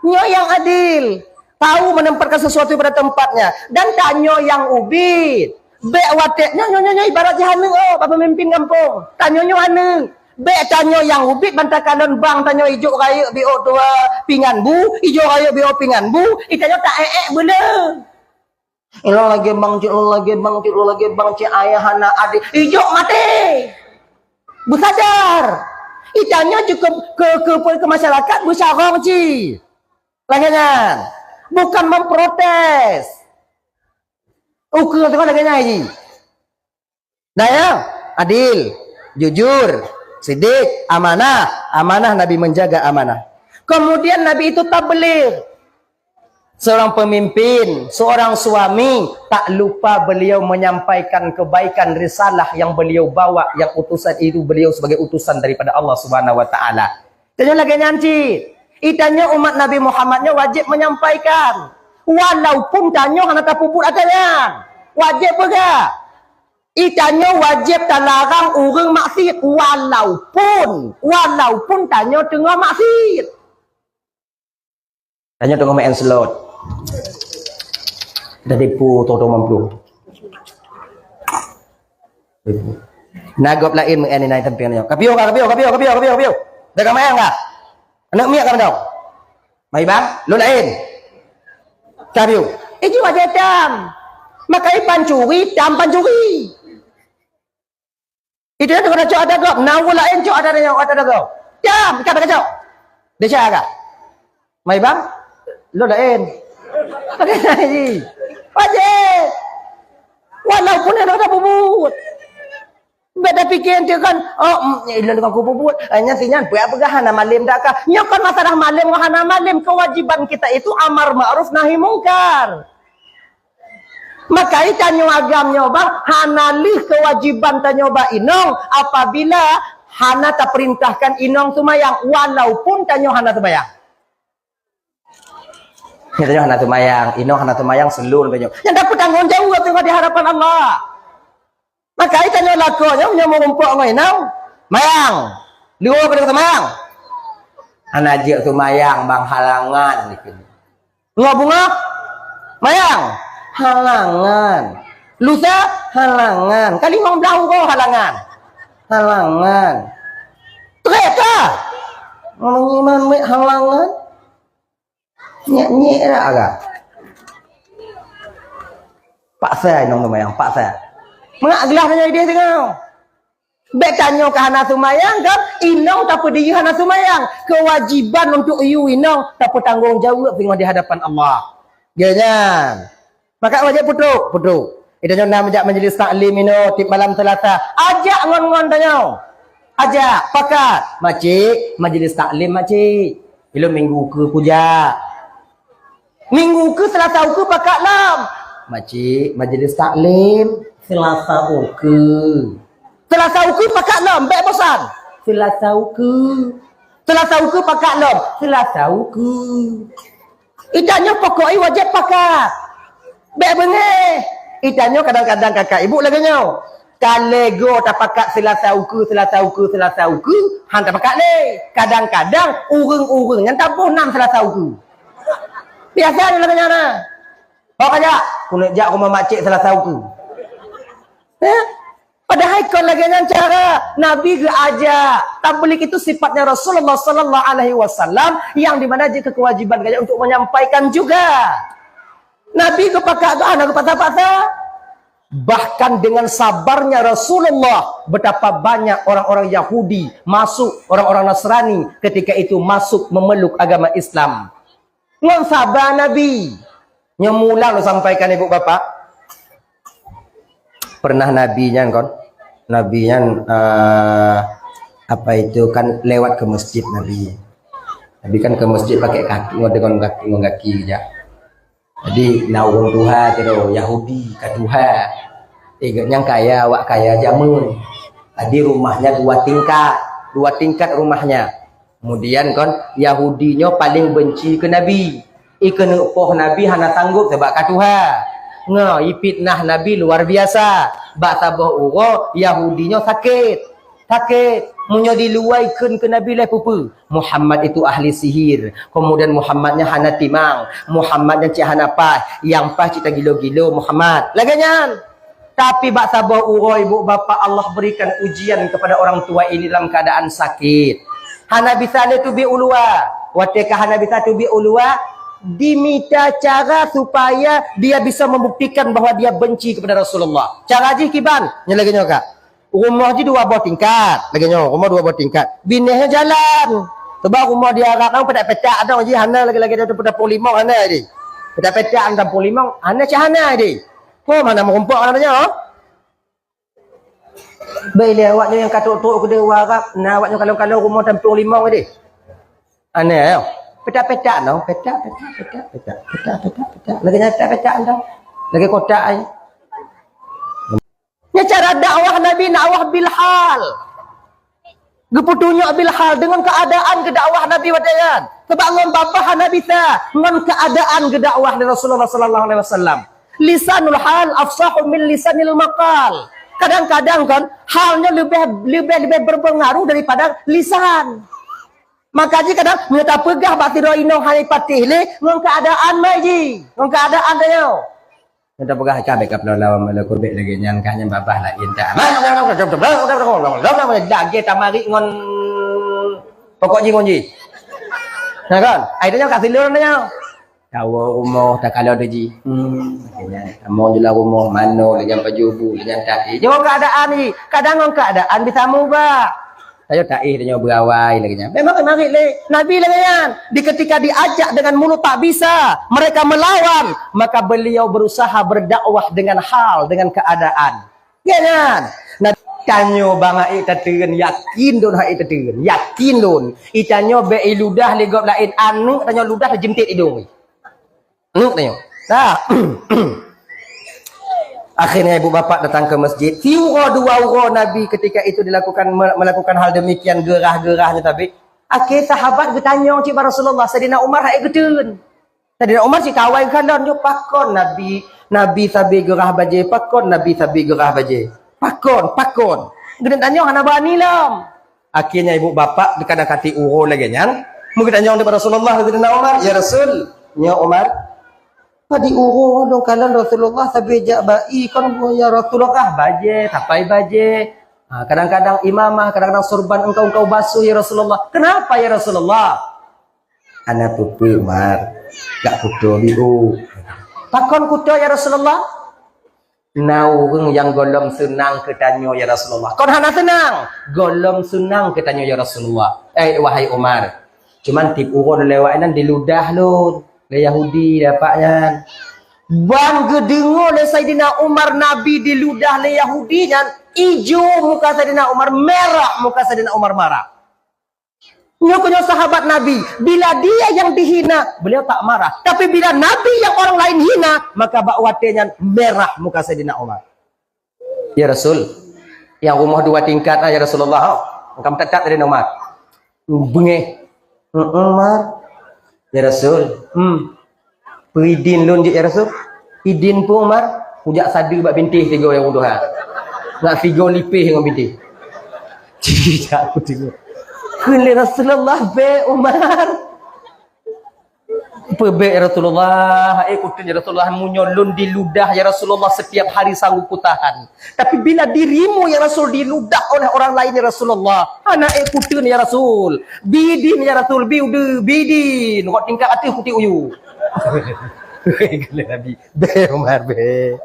Nyo yang adil. Tahu menempatkan sesuatu pada tempatnya. Dan tanyo yang ubit. Bek watek nyo ibarat jahanu apa pemimpin kampung. Tanyo anu. Bek tanyo yang ubit bantakan bang tanyo ijo raya bio tua pingan bu, ijo raya bio pingan bu, itanyo tak bener. Ilo lagi bang cik ayah anak adik. Ijo mati. Bu sadar. Itanyo cukup ke masyarakat bu sarong ci. Laginya bukan memprotes. Ukur tengok laganya ini. Nah ya, adil, jujur, sidik, amanah. Amanah Nabi menjaga amanah. Kemudian Nabi itu tabligh. Seorang pemimpin, seorang suami, tak lupa beliau menyampaikan kebaikan risalah yang beliau bawa, yang utusan itu beliau sebagai utusan daripada Allah Subhanahu wa taala. Tanya lagi nyanci. Itanya umat Nabi Muhammadnya wajib menyampaikan. Walaupun tanyo hana tapuput atanya. Wajib juga. Itanya wajib talarang urang maksiat walaupun tanyo tengah maksiat. Tanyo tengah main slot. Dah tipu toto mampu. Nagop lain mengenai naik tempiannya. Kapio. Dah main enggak? Anak miak kan dong. Mai bang, lu lain. Kabiu, itu aja jam. Makai pancuri. Itu ada kena cok ada gop. Nawu lain cok ada gop. Jam, kata kacau. Desa agak. Mai bang, lo lain. Pakai lagi. Wajib. Walaupun ada bubut. Beda pikiran dia kan, ilan dengan kububut. Hanya sinyan, apa hana malim dah kah? Nyokon masalah malim, hana malim. Kewajiban kita itu amar ma'ruf nahi mungkar. Maka itanyo agam nyoba, hana lih kewajiban tanyoba inong. Apabila hana tak perintahkan inong tumayang, walaupun tanyo hana tumayang. Tanyo hana tumayang, inong hana tumayang seluruh tanyo. Yang dapat tanggung jawab tengok di hadapan Allah. Maka itanyo lakonya punya mengumpuk ngoy nang mayang. Liwo pada kata mayang. Anajik tu mayang bang halangan gitu. Bunga mayang halangan. Lusa halangan. Kali mau belau kau halangan. Halangan. Tereka. Mengiman halangan. Nyek-nyek dah agak. Pak saya nong mayang, pak saya. Mengak gelah tanya dia tengok. Bek tanya ke hana sumayang kan, inong tak pedih hana sumayang. Kewajiban untuk you inong tak tanggung jawab dengan di hadapan Allah. Ganyan. Maka wajib putruk. Itu nama jak majlis taklim ino tip malam Selasa. Ajak ngon-ngon tanya. Ajak pakat. Makcik, majlis taklim makcik. Bila minggu ke puja. Minggu ke Selasa ke pakat lam. Makcik, majlis taklim Selasa ke. Selasa uku pakat lom, baik bosan. Selasa uku pakat lom. Selasa uku. Idanya pokoknya wajib pakat. Baik bengeh. Idanya kadang-kadang kakak ibu lagi nyo. Kalego tak pakat Selasa uku. Han tak pakat le. Kadang-kadang urung-urung yang tabuh 6 Selasa uku. Biasa ni lagi nyo na. Oh kajak. Kunak jak rumah makcik Selasa uku. Padahal kau lagi dengan cara Nabi ke ajak. Tabligh itu sifatnya Rasulullah sallallahu alaihi wasallam yang dimana jika kewajiban kaya untuk menyampaikan juga. Nabi ke pakat tu anak ke patah-patah. Bahkan dengan sabarnya Rasulullah, betapa banyak orang-orang Yahudi masuk, orang-orang Nasrani ketika itu masuk memeluk agama Islam. Ngon sabar Nabi. Nyemulang lo sampaikan ibu bapak. Pernah nabinya kan? Nabinya apa itu kan lewat ke masjid Nabi. Nabi kan ke masjid pakai kaki, dengan kaki aja. Jadi naung Tuhan itu Yahudi ke Tuhan. Yang kaya, awak kaya jamun. Tadi rumahnya 2 tingkat rumahnya. Kemudian kan Yahudinya paling benci ke Nabi. Ikan upoh Nabi hana sanggup sebab ke Tuhan. Fitnah Nabi luar biasa. Bak sabah uro Yahudinya sakit. Munyo diluaikan ke Nabi lah pupu. Muhammad itu ahli sihir. Kemudian Muhammadnya hana timang. Muhammadnya cik hana pas. Yang pas cita gilo-gilo Muhammad. Laganya. Tapi bak sabah uro ibu bapa Allah berikan ujian kepada orang tua ini dalam keadaan sakit. Hana bisa tu bi ulua. Watika hana bisa tu bi ulua. Diminta cara supaya dia bisa membuktikan bahwa dia benci kepada Rasulullah. Cara aja kiban. Yang lagi kak. Rumah je 2 buah tingkat. Lagi rumah 2 buah tingkat. Binehnya jalan. Sebab rumah dia agak kau pedak-pedak ada je hana lagi-lagi ada pada polimau hana je. Pedak-pedak ada polimau hana cah hana je. Kau mana merompak namanya? Baiklah awaknya yang katuk-tuk ke dia warap. Nah awaknya kalau rumah dan polimau je. Hana ya. Petak-petak dong, petak. Lagi nyata petak dong. Lagi kotak ai. Nya cara dakwah Nabi dakwah bil hal. Geputunyo bil hal dengan keadaan ke dakwah Nabi wadayan. Sebab ngon bapa Nabi ta, ngon keadaan ke dakwah dari Rasulullah sallallahu alaihi wasallam. Lisanul hal afsahu min lisanil maqal. Kadang-kadang kan halnya lebih berpengaruh daripada lisan. Maka jika kadang minta pegah batiro ino hari patih le ngong keadaan maji ngong keadaan dia minta pegah cabe kap lawan mala kurbek lagi nyan kahnya babah la inta lagi tamari ngon pokok ji ngonji nah kan aidanya kasih lur nya tahu rumah tak kalau ji mau jela rumah mano lagi baju bu lagi tak ngong keadaan ni kadang ngong keadaan bisa mubah. Ayo taih dia berawai lagi nya. Memang menarik le. Nabi lagi yan. Di ketika diajak dengan mulut tak bisa, mereka melawan, maka beliau berusaha berdakwah dengan hal, dengan keadaan. Kan? Nah, tanyo banga itateun yakin don ha itateun. Yakin don. Itanyo be ludah legop lain anu tanyo ludah jemtit hidung. Tanyo. Nah. Akhirnya ibu bapak datang ke masjid. Tiura 2 uro Nabi ketika itu melakukan hal demikian gerah-gerahnya tapi. Akhir sahabat bertanya cik Rasulullah Sayyidina Umar hai gedun. Sayyidina Umar cik kawai kandon yo pakon Nabi sabi gerah baje pakon Nabi sabi gerah baje. Pakon. Gedun tanya hana bani lam. Akhirnya ibu bapak dikadang kati uro lagi nyan. Mungkin tanya kepada Rasulullah Sayyidina Umar, ya Rasul, ya Umar, padi uro dong kalian Rasulullah tapi jak bai kan ya Rasulullah baje, tapai baje. Kadang-kadang imamah, kadang-kadang sorban engkau basuh ya Rasulullah. Kenapa ya Rasulullah? Anak pupu Umar, gak kudo biu. Takon kudo ya Rasulullah? Naung yang golom senang ketanyo ya Rasulullah. Kon hana senang, golom senang ketanyo ya Rasulullah. Wahai Umar, cuman tip urun lewanan di ludah lun, le Yahudi dapatnya. Bang gedengo le Sayyidina Umar Nabi di ludah le Yahudi nyan, ijo muka Sayyidina Umar, merah muka Sayyidina Umar marah. Nyokonyo sahabat Nabi, bila dia yang dihina, beliau tak marah. Tapi bila Nabi yang orang lain hina, maka bakwatenya merah muka Sayyidina Umar. Ya Rasul, yang rumah 2 tingkat ya Rasulullah. Engkau tetap Sayyidina Umar. Bengeh. Umar. Ya Rasul. Peridin lun ya Rasul. Idin pun Umar. Hujak sadu bak bintih 3 yang uduhan. Nak figo lipih dengan bintih. Tidak aku tengok. Kuli Rasulullah be Umar. Be Rasulullah, kutin ya Rasulullah munyolun di ludah ya Rasulullah setiap hari sanggup kutahan. Tapi bila dirimu ya Rasul diludah oleh orang lain ya Rasulullah, anak kutin ya Rasul, bidin ya Rasul, bidin, kok tingkat hati kuti uyu. Kali Nabi, be Umar be.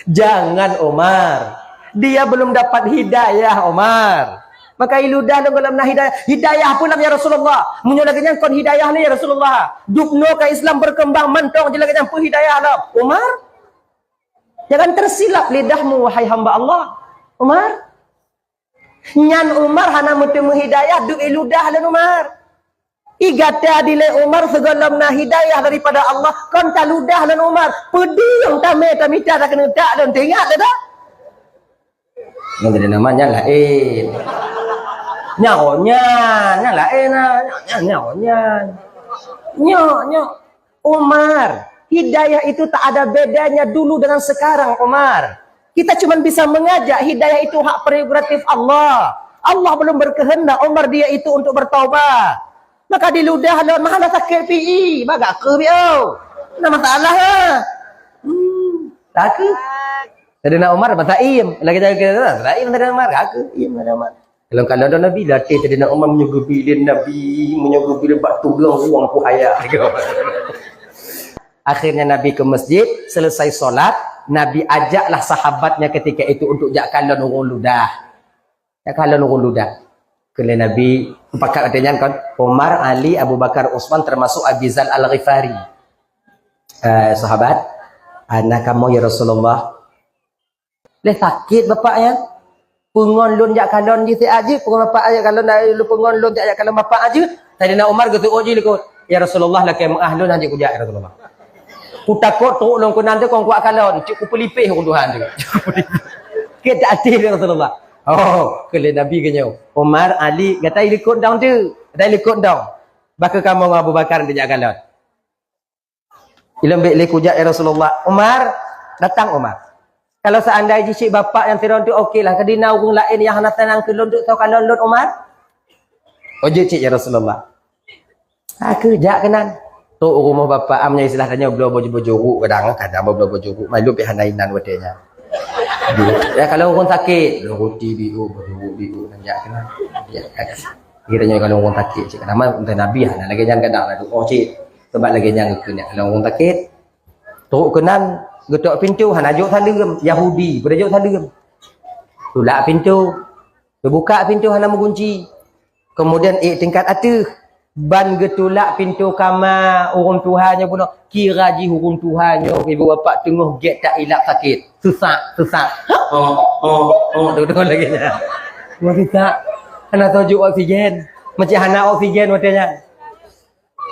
Jangan Umar. Dia belum dapat hidayah Umar. Maka iludah lo dalam hidayah pun ya Rasulullah. Menyolagnya kon hidayah ni ya Rasulullah. Dukno ke Islam berkembang mentong jelagnya pun hidayah lah. Umar, jangan tersilap lidahmu wahai hamba Allah. Umar, nyan Umar hana mutu hidayah duk iludah lan Umar. Igata adile Umar segalam na hidayah daripada Allah. Kon taludah lan Umar. Pedi yang tamita tak kena tak dan tengok dah. Yang namanya lain. Nyaonya lain nyaonya Umar, hidayah itu tak ada bedanya dulu dengan sekarang Umar. Kita cuma bisa mengajak, hidayah itu hak prerogatif Allah. Allah belum berkehendak Umar dia itu untuk bertaubat. Maka diludah lawan mahala sakit pi, bagak ke biau. Nah masalah ha. Tak ke. Sayyidina Umar bataim, lagi jaga bataim Sayyidina Umar, aku im Sayyidina Umar. Kalau ada Nabi latih Sayyidina Umar menyugupi Nabi, menyugupi batu belang ruang puhaya. Akhirnya Nabi ke masjid, selesai solat, Nabi ajaklah sahabatnya ketika itu untuk jak kalon urun ludah. Jak kalon urun ludah. Kali Nabi pakat katanya kan Umar, Ali, Abu Bakar, Utsman termasuk Abi Dzar Al-Ghifari. Sahabat, anak kamu ya Rasulullah. Leh sakit bapaknya. Pengon lun jak kalon je aja, pengon bapak aja kalon lu pengon lun jak kalon bapak aja. Sayyidina Umar gitu oji likut. Ya Rasulullah lah kem ahlun haji ku jak Rasulullah. Ku takut tu long ku nanti kong kuat kalon, cik ku pelipih ku Tuhan tu. Kita adil ya Rasulullah. Oh, kele Nabi kenyo. Umar, Ali, gatai likut dong tu. Gatai likut dong. Baka kamu Abu Bakar dia jak kalon. Ilam bek likut jak ya Rasulullah. Umar, datang Umar. Kalau seandainya cik bapak yang tiron tu okeylah. Kedina urung lain yang nak tenang ke lunduk tau kalau lund Umar. Oje cik ya Rasulullah. Aku jak kenan. Tu rumah bapak amnya istilah tanya belo bojo-bojo kadang belo bojo malu pe hanainan wadenya. Ya kalau urung sakit, roti biu, biu dan jak kenan. Ya kan. Kiranya kalau urung sakit cik nama untuk Nabi hana lagi jangan kadang ada oh cik. Sebab lagi jangan kena kalau urung sakit. Tu kenan getok pintu han ajuk thalem Yahudi berajuk thalem tulak pintu terbuka pintu hana mengunci kemudian tingkat atas ban getulak pintu kamar urang Tuhannya pun kira ji urang Tuhannya ibu bapa tengah get tak ilap sakit sesak dengar lagi nya wanita hana tajuk oksigen macam hana oksigen watanya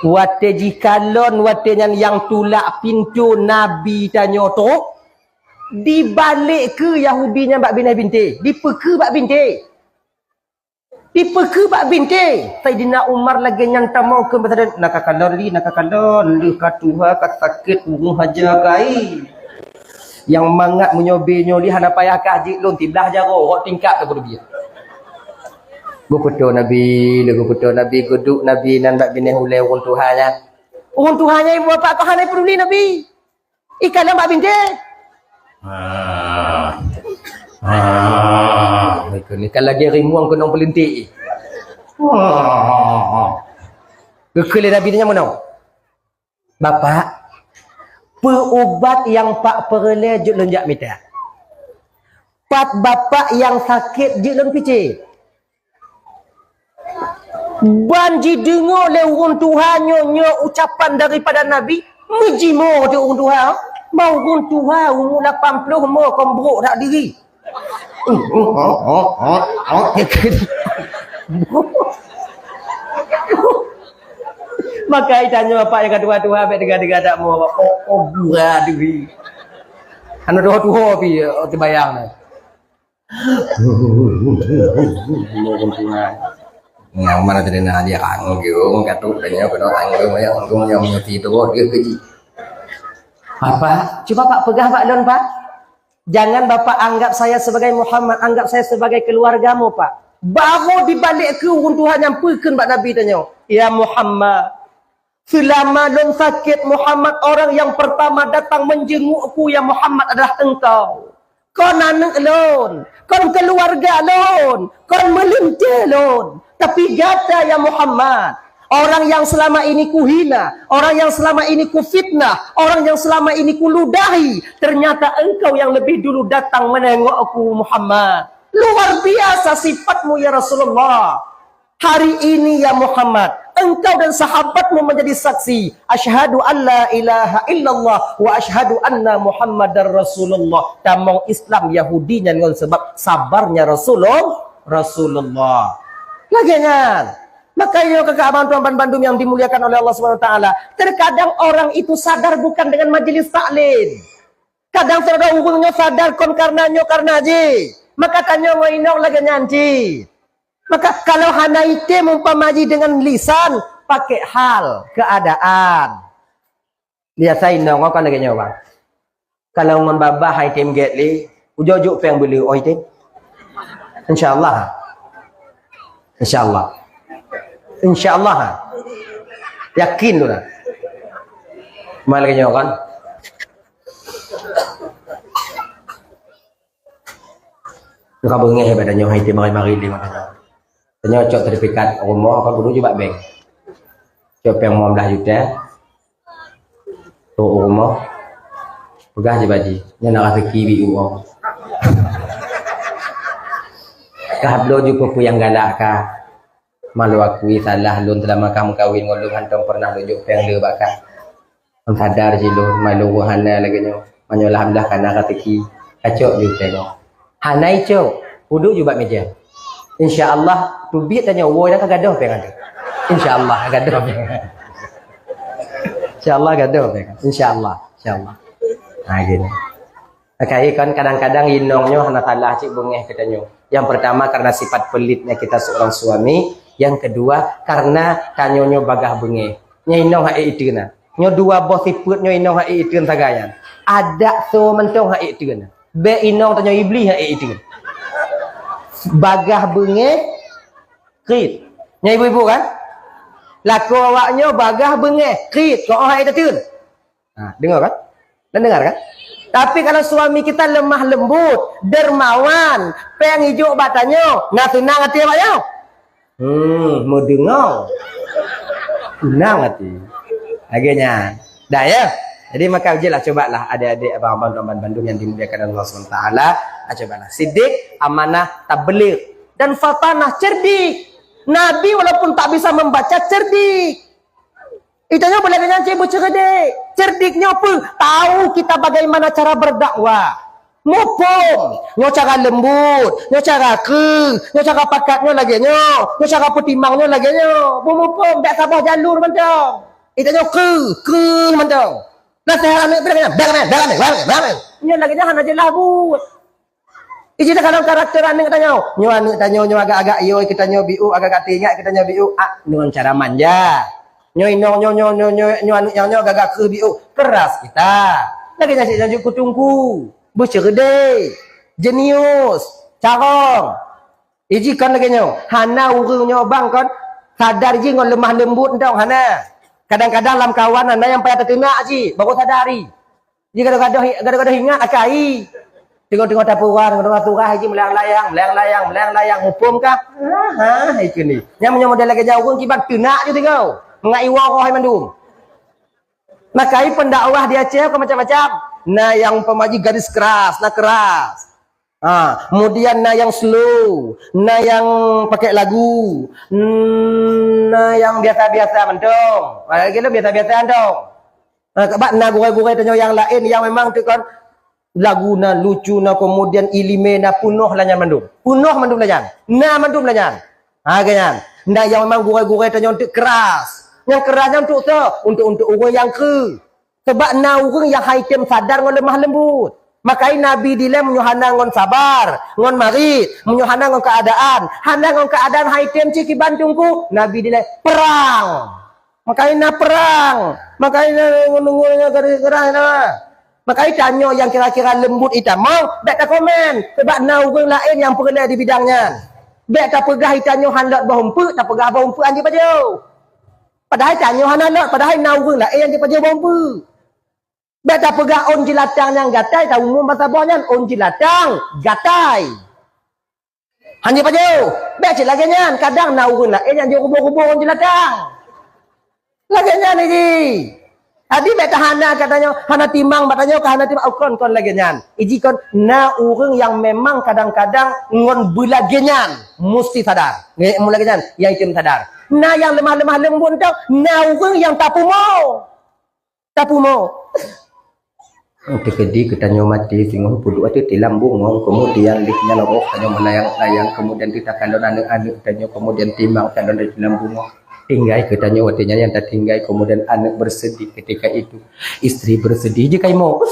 wate jikalon watenya yang tulak pintu Nabi tanya tu dibalik ke Yahudinya bak binai binti dipeke bak binti Sayyidina Umar lagi yang tamau ke pasal nakakalon li katuha kat sakit urung haja kai yang mangat menyobe nyoli hana payah ka haji lon tiblah jaro hok tingkap ke dia Guputo Nabi, guputo Nabi, guduk Nabi nan bak bini hulai urun Tuhannya. Urun Tuhannya ibu bapak kau hanai peduli Nabi. Ikan yang bak binti. Ikan lagi rimuang kena pelintik. Gekeli Nabi tanya mana? Bapak, perubat yang pak perle juk lonjak minta. Pat bapak yang sakit juk lon picit. Banji dengar le urun Tuhan nyo ucapan daripada Nabi, mejimo tu urun Tuhan. Mau urun Tuhan umur 80 mau kombrok tak diri. Maka tanya bapak yang kedua-dua ambil tiga-tiga tak mau buah diri. Anu dua pi terbayang. Urun Tuhan. Yang mana tadi nak dia anggung katuk tanya pada anggung yang mesti tu dia keji. Apa? Coba Pak pegang Pak Don Pak. Jangan Bapak anggap saya sebagai Muhammad, anggap saya sebagai keluargamu Pak. Baru dibalik ke urun Tuhan yang pekan Pak Nabi tanya. Ya Muhammad, selama Don sakit Muhammad, orang yang pertama datang menjengukku ya Muhammad adalah engkau. Kau anak alone, kau keluarga alone, kau melintir alone. Tapi kata ya Muhammad, orang yang selama ini kuhina, orang yang selama ini kufitnah, orang yang selama ini kuludahi, ternyata engkau yang lebih dulu datang menengok aku Muhammad. Luar biasa sifatmu ya Rasulullah. Hari ini ya Muhammad, engkau dan sahabatmu menjadi saksi. Asyhadu an la ilaha illallah wa asyhadu anna Muhammadar Rasulullah. Tamong Islam Yahudinya dengan sebab sabarnya Rasulullah. Laginya, makanya kakak abang tuan Bandung yang dimuliakan oleh Allah SWT. Terkadang orang itu sadar bukan dengan majelis taklim. Kadang saudara urungnya sadar kon karena je. Maka tanya ngoinok lagi nyanci. Maka kalau hanaike mumpamaji dengan lisan, pakai hal, keadaan. Biasa inong kan lagi nyoba. Kalau membabah item get li, ujuk-ujuk peng beli item. Insyaallah. Insyaallah. Insyaallah. Yakin tu lah. Mana lagi nyoba kan? Kau bengeh pada nyoba item mari-mari di mana? Tanya cok sertifikat rumah kan dulu juga bank. Cok yang 15 juta. Tu rumah. Pegah je baji. Nya nak rezeki bi uang. Kablo ju pupu yang galak ka. Malu akui salah lun telah makam kawin ngolong hantam pernah tunjuk peng le bakal. Am sadar je lu malu hana lagi nyo. Manyo alhamdulillah kana rezeki. Kacok ju tengok. Hanai cok. Uduk ju bak meja. InsyaAllah tubit tanya woi dah gaduh pengen. InsyaAllah gaduh pengen. InsyaAllah gaduh pengen. InsyaAllah. Nah gini. Okay, kan kadang-kadang inongnya hana salah cik bungeh katanya. Yang pertama karena sifat pelitnya kita seorang suami. Yang kedua karena kanyonyo bagah bungeh. Nya inong hak itu na. Nyo dua bos siputnya inong hak itu sagayan. Ada so mentong hak itu na. Be inong tanya iblis hak itu. Bagah bengeh krit. Nya ibu-ibu kan? Laku awaknya bagah bengeh krit. Kau orang itu tun. Nah, dengar kan? Dan dengar kan? Tapi kalau suami kita lemah lembut, dermawan, peng hijau batanya, nggak tenang hati awaknya. Mau dengar. Tenang hati. Akhirnya, dah ya. Jadi maka ujilah cobalah adik-adik abang-abang Bandung yang dimuliakan Allah SWT. Cobalah sidik, amanah, tabligh dan fatanah, cerdik. Nabi walaupun tak bisa membaca cerdik. Itanya boleh dengan cibu cerdik. Cerdiknya apa? Tahu kita bagaimana cara berdakwah. Mupung, nyo cara lembut, nyo cara kering, nyo cara pakatnya lagi nyo cara petimangnya lagi nyo. Mupung tak sabar jalur mentong. Itanya kering mentong. Nah, saya ambil berapa? Nyo lagi jangan aja lah bu. Iji dah kalau karakter ane katanya. Nyo agak-agak yo kita nyo biu agak-agak tinggal kita nyo biu. Dengan cara manja. Nyo agak-agak ke biu keras kita. Lagi jadi kutungku. Bercerdik, jenius, carong. Iji kon lagi nyo. Hana urung nyo bang kon. Sadar ji ngon lemah lembut dong hana. Kadang-kadang dalam kawan hana yang payah terkena ji. Baru sadari. Ji kadang-kadang ingat akai. Tengok-tengok tapuran, tengok turah ji melayang-layang. Hukum kah? Itu ni. Yang punya model lagi jauh kibat tenak je tengok. Mengai woroh hai mandum. Makai pendakwah dia Aceh macam-macam. Nah yang pemaji garis keras, nah keras. Kemudian nah yang slow, nah yang pakai lagu, nah yang biasa-biasa mendong. Lagi lu biasa-biasa dong. Kebak nah gurai-gurai tanya yang lain yang memang tu kan lagu na lucu na kemudian ilime na punuh lah mandum. Punuh mandum lah nah mandum lah ganyan. Nah yang memang gurai-gurai tanya untuk keras. Yang kerasnya untuk orang yang ke. Sebab na orang yang haitem sadar ngon lemah lembut. Makai Nabi dile menyuhana ngon sabar, ngon marit, menyuhana ngon keadaan. Hana ngon keadaan haitem ciki bantungku. Nabi dile perang. Makai na perang. Makai na nunggunya gerak-gerak na. Makai tanya yang kira-kira lembut itu mau tak komen. Sebab na orang lain yang pernah di bidangnya. Bek tak pegah itanyo hanlat bahumpu, tak pegah bahumpu anji pajau. Padahal tanya hana lot, padahal naurung lah yang dia pajau bahumpu. Bek tak pegah on jilatang yang gatai, tak umum bahasa bohnya on jilatang gatai. Hanya pajau. Bek cik lagi nyan, kadang naurung lah yang dia kubur-kubur on jilatang. Lagi nyan ni. Adi bek hana katanya, hana timbang batanya ke hana timbang kon lagi nyan. Iji kon na urang yang memang kadang-kadang ngon bulagenyan mesti sadar. Mula lagi nyan, yang itu sadar. Na yang lemah-lemah lembut tau, na urang yang tak pumo. Tak pumo. Kedi katanya mati singgung pudu itu di lambung kemudian lihnya loroh katanya melayang-layang kemudian kita kandon anak-anak katanya kemudian timbang kandon dari lambung. Tinggai katanya waktunya yang tak tinggai kemudian anak bersedih ketika itu istri bersedih jika mau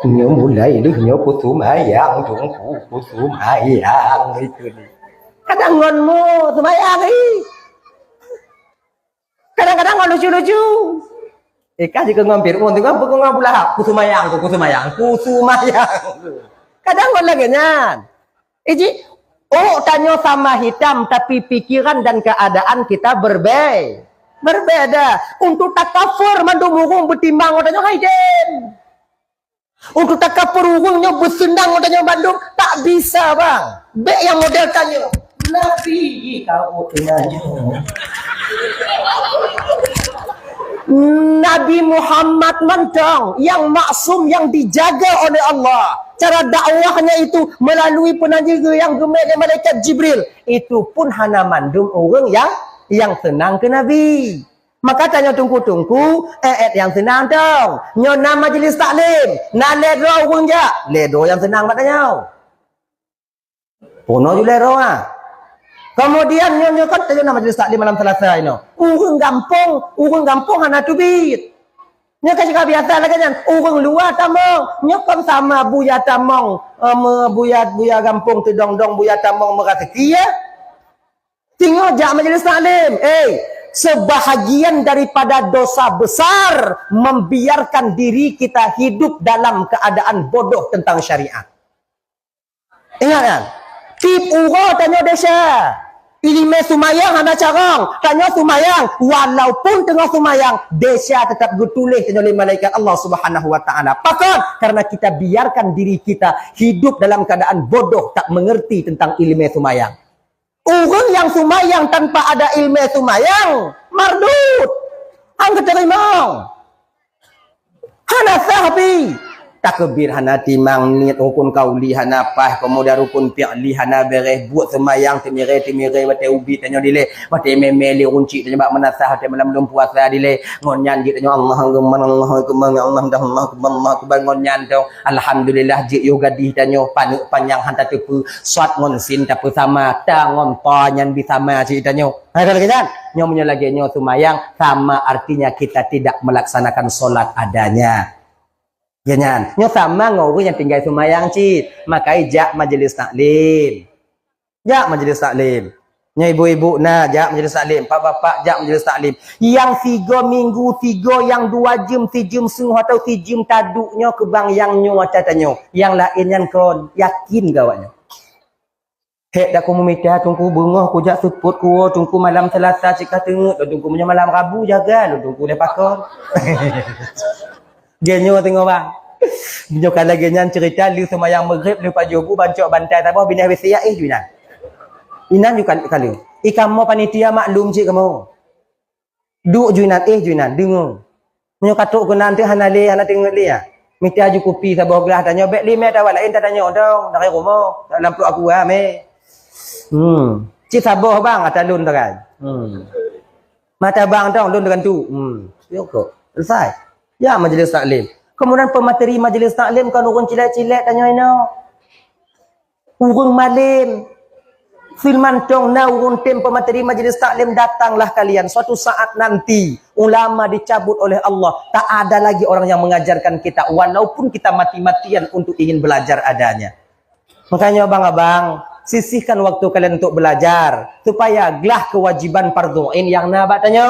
nyo mulai nyo putumayang putumayang itu nih kadang ngonmu tumayang kadang-kadang ngon lucu-lucu jika ngampir untuk apa kau ngabulah putumayang kadang ngon lagi nyan tanya sama hitam tapi pikiran dan keadaan kita berbeda. Untuk takafur mandum urung bertimbang tanya haiden. Untuk takafur urungnya bersenang tanya bandung tak bisa bang. Bek yang model tanya. Nabi kau kenanya. Nabi Muhammad mentang yang maksum yang dijaga oleh Allah. Cara dakwahnya itu melalui penajir yang gemar malaikat Jibril. Itu pun hana mandum orang yang senang ke Nabi. Maka tanya tungku-tungku, yang senang dong. Nyona majlis taklim. Na ledo orang je. Ledo yang senang matanya. Pono juga ledo Kemudian nyonya kan tanya majlis taklim malam Selasa ini. Orang gampung hana tubit. Nya kan biasa lagi kan orang luar tamong nya kan sama buya tamong buya gampung tu dong buya tamong merasa kia tengok jak majlis taklim sebahagian daripada dosa besar membiarkan diri kita hidup dalam keadaan bodoh tentang syariat. Ingat kan tip uro tanya desa ilime sumayang hana carang tanya sumayang walaupun tengah sumayang desa tetap bertulis oleh malaikat Allah Subhanahu wa taala. Pakon karena kita biarkan diri kita hidup dalam keadaan bodoh tak mengerti tentang ilmu sumayang. Orang yang sumayang tanpa ada ilmu sumayang mardut. Hang keterima. Hana sahabi takbir hana timang niat rukun kauli hana pah kemudian rukun fi'li hana bereh buat semayang timire wate ubi tanya dile wate memeli runci tanya bak menasah tanya malam belum puasa dile ngonyan ji tanya Allah akbar ngonyan tau alhamdulillah ji yo gadih tanya panjang hantar tepu swat ngon sin tak sama tangon panyan bisa sama ji tanya ada lagi kan nyonya lagi nyo semayang sama artinya kita tidak melaksanakan solat adanya. Jangan, nyo sama ngau yang tinggal sumayang cit, makai jak majelis taklim. Jak majelis taklim. Nya ibu-ibu nah jak majlis taklim, pak bapak jak majlis taklim. Yang 3 minggu 3, yang 2 jam 3 jam setengah atau 3 jam taduknya ke bang yang nyo catanyo. Yang lain yang kau yakin gawanya. Hek dak ku memita tungku bunga ku jak suput ku tungku malam Selasa cika tengok tungku punya malam Rabu jaga lu tungku lepakon. Genyo tengok bang. Genyo kala genyan cerita lu semayang maghrib lu pajobu bancok bantai tabah binah wesiya juinan. Inan juga kali. Kamu panitia maklum cik kamu. Duk juinan juinan dengung. Menyo katuk ku nanti hanale hana tengok dia. Minta ju kopi sabah gelas tanya bek lima tawak lain tak tanya dong dari rumah dalam perut aku me. Cik sabah bang atas lun terai. Mata bang dong lun dengan tu. Yo kok. Selesai. Ya majlis taklim. Kemudian pemateri majlis taklim kan urun cilet-cilet tanya ino. Urun malim. Firman dong na urun tem pemateri majlis taklim datanglah kalian suatu saat nanti ulama dicabut oleh Allah tak ada lagi orang yang mengajarkan kita walaupun kita mati-matian untuk ingin belajar adanya. Makanya abang-abang sisihkan waktu kalian untuk belajar supaya gelah kewajiban fardhu ain yang nabak tanya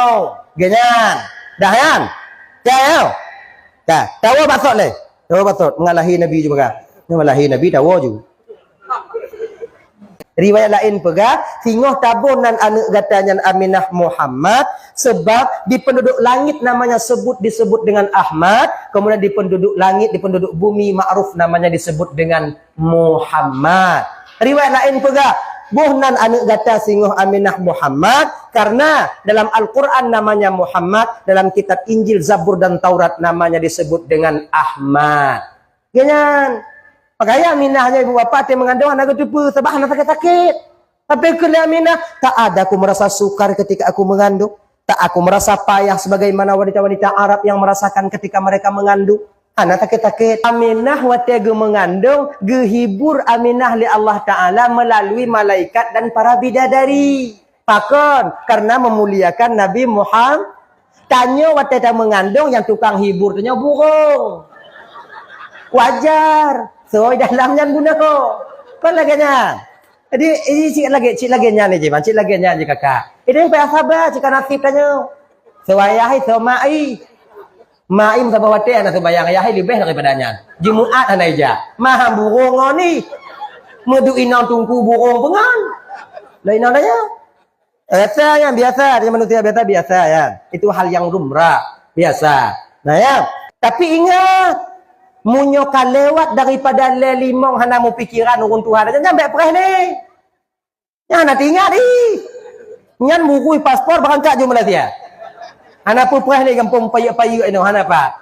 ganyan dah yan dah dah tahu maksud le tahu maksud mengalahi nabi juga mengalahi nabi tahu juga. Riwayat lain pega singoh tabunan anak gatanya Aminah Muhammad sebab di penduduk langit namanya disebut dengan Ahmad, kemudian di penduduk langit di penduduk bumi ma'ruf namanya disebut dengan Muhammad. Riwayat lain pega buhnan anak gata singoh Aminah Muhammad karena dalam Al-Qur'an namanya Muhammad, dalam kitab Injil, Zabur dan Taurat namanya disebut dengan Ahmad. Ganyan. Pakaya Aminahnya ibu bapa dia mengandung anak ketupu sebab anak sakit-sakit. Tapi kalau Aminah tak ada aku merasa sukar ketika aku mengandung, tak aku merasa payah sebagaimana wanita-wanita Arab yang merasakan ketika mereka mengandung. Anak sakit-sakit. Aminah waktu mengandung gehibur Aminah li Allah Taala melalui malaikat dan para bidadari. Pakon karena memuliakan Nabi Muhammad. Tanya waktu mengandung yang tukang hibur tanya burung. Wajar. So dalamnya guna ko. Kan laganya. Jadi ini cik lagi nya ni je, cik lagi nya je kakak. Ini payah sabar jika nasib tanya. So ayah so mai. Mai sabah wate anak sembayang ayah lebih daripadanya. Jumaat ana ija. Maha burung ni. Medu inang tungku burung pengan. Lain nanya. Biasa yang biasa, dia manusia biasa ya. Itu hal yang lumrah, biasa. Nah ya, tapi ingat munyo lewat daripada limong hana mu pikiran urun Tuhan aja nyampe preh ni. Ya nak tinggal di. Nyan murui paspor berangkat je Malaysia. Hana pu preh ni kampung payuk-payuk ino hana pa.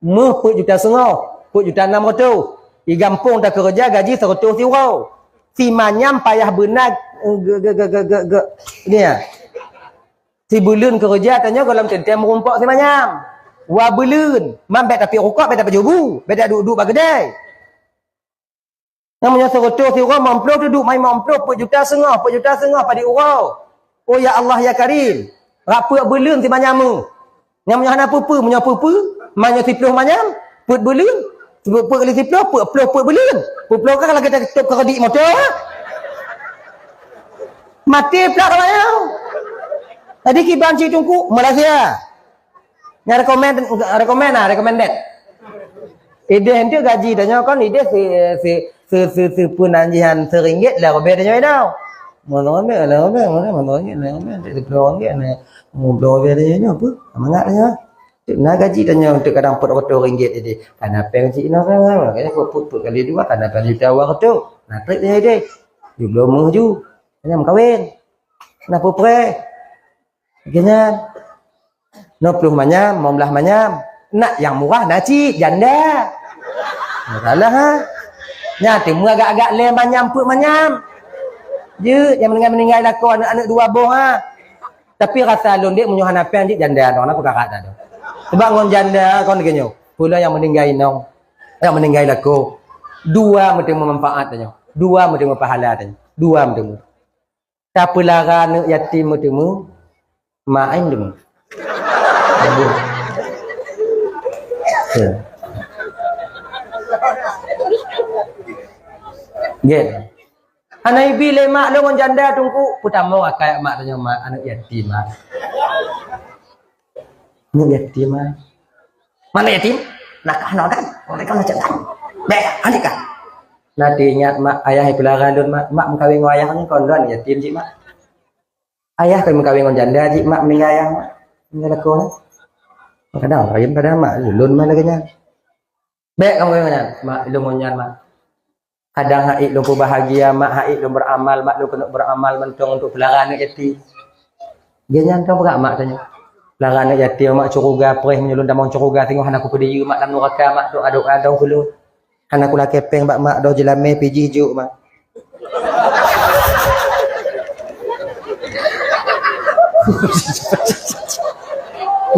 Mu put juta setengah, put juta 600. Di kampung tak kerja gaji 100 euro. Si manyam payah benar ni ya. Si bulan kerja tanya kalau tentem merumpak si manyam. Wa belun, mambet tapi rokok beta pajubu, beta duduk bagedai. Namanya 100 euro mamplo duduk mai mamplo 4 juta setengah pada euro. Oh ya Allah ya Karim. Rapa belun ti manyamu. Namanya hana pupu, punya pupu, manya 10 manyam, put belun. Put kali 10, put belun. Put kan lagi tak tutup keredik motor. Mati pula kalau. Tadi kiban cik tungku Malaysia. Yang recommended. Ide henti gaji tanya kan ide si penanjian RM1 lah lebih tanya dah. Mana apa? Amangat tanya. Nak gaji tanya untuk kadang RM40 jadi. Kenapa yang cik nak kan? Kayaknya put kali 2 kenapa juta awak tu? Nak trik tanya ide. Dia belum maju. Tanya kawin. Kenapa pre? Kayaknya 60 manyam, 15 manyam. Nak yang murah nak cik, janda. Salah ha. Nya temu agak-agak le manyam put manyam. Je yang meninggal aku anak-anak 2 boh ha. Tapi rasa lon dik munyo hanapan dik janda nong aku kakak tak ada. Sebab ngon janda kon genyo. Pula yang meninggal nong. Yang meninggal aku. 2 mesti memanfaat tanya. 2 mesti pahala tanya. 2 mesti. Siapa lara anak yatim mesti main demu. Get. Anak ibu mak lo janda tunggu pertama kayak mak tanya mak anak yatim mak. Anak yatim mak. Mana yatim? Nak anak kan? Mereka macam kan? Baik, anak kan? Nanti ingat mak ayah pelaran don mak mengkawin ayah kan kondon yatim cik mak. Ayah kan mengkawin janda cik mak meninggal ayah mak. Meninggal aku nih. Kadang ayam kadang mak lun mana kenya. Baik kamu kenya mak lu ngonyan mak. Kadang haik lu bahagia mak haik lu beramal mak lu kena beramal mentong untuk pelaran yatim. Dia nyantang berak mak tanya. Pelaran yatim mak curuga perih menyulun damang curuga tengok anakku pediu mak dalam neraka mak doa adong kulut. Anakku lah kepeng mak do jelame piji juk mak.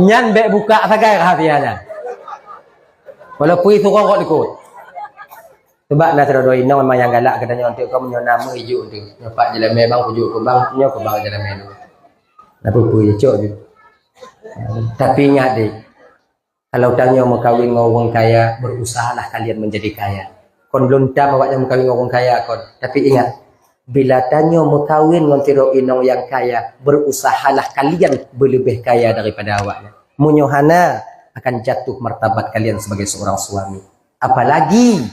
Nyan bek buka sagai rahasianya. Walaupun itu kok ikut. Sebab nak terus doa memang yang galak katanya untuk kau menyonama hijau tu. Nampak jelame bang pujuk ke bang, nyo ke bang jelame tu. Apa pun cok tu. Tapi ingat deh. Kalau tanya mau kawin dengan orang kaya, berusahalah kalian menjadi kaya. Kon belum tahu awaknya mau kawin dengan orang kaya kon. Tapi ingat, bila tanya mau kawin dengan tiro inong yang kaya, berusahalah kalian berlebih kaya daripada awaknya. Munyohana akan jatuh martabat kalian sebagai seorang suami. Apalagi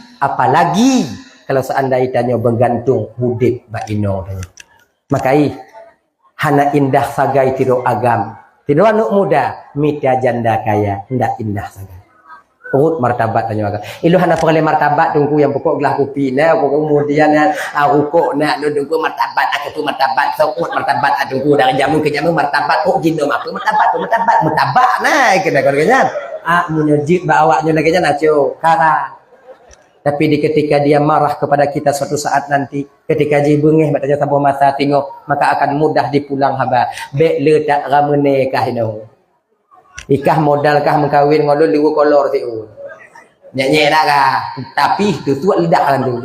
kalau seandainya tanya bergantung hudip bak inong tanya. Makai hana indah sagai tiro agam. Tidak anak muda, mita janda kaya, hendak indah saja. Urut martabat tanya agak. Ilu hana perle martabat tunggu yang pokok gelah kopi na, kemudian rukuk nak tunggu martabat aku tu martabat, urut martabat tunggu dari jamu ke jamu martabat kok gino apa martabat nah kena kan. Menyejik bawanya lagi nya naco kara. Tapi di ketika dia marah kepada kita suatu saat nanti, ketika dia bengih matanya sampai mata tengok, maka akan mudah dipulang haba. Bek le tak ramene kah ino. Ikah modal kah mengkawin ngolol liu kolor tiu. Nyanyi dak kah? Tapi tu tuat lidah kan tu.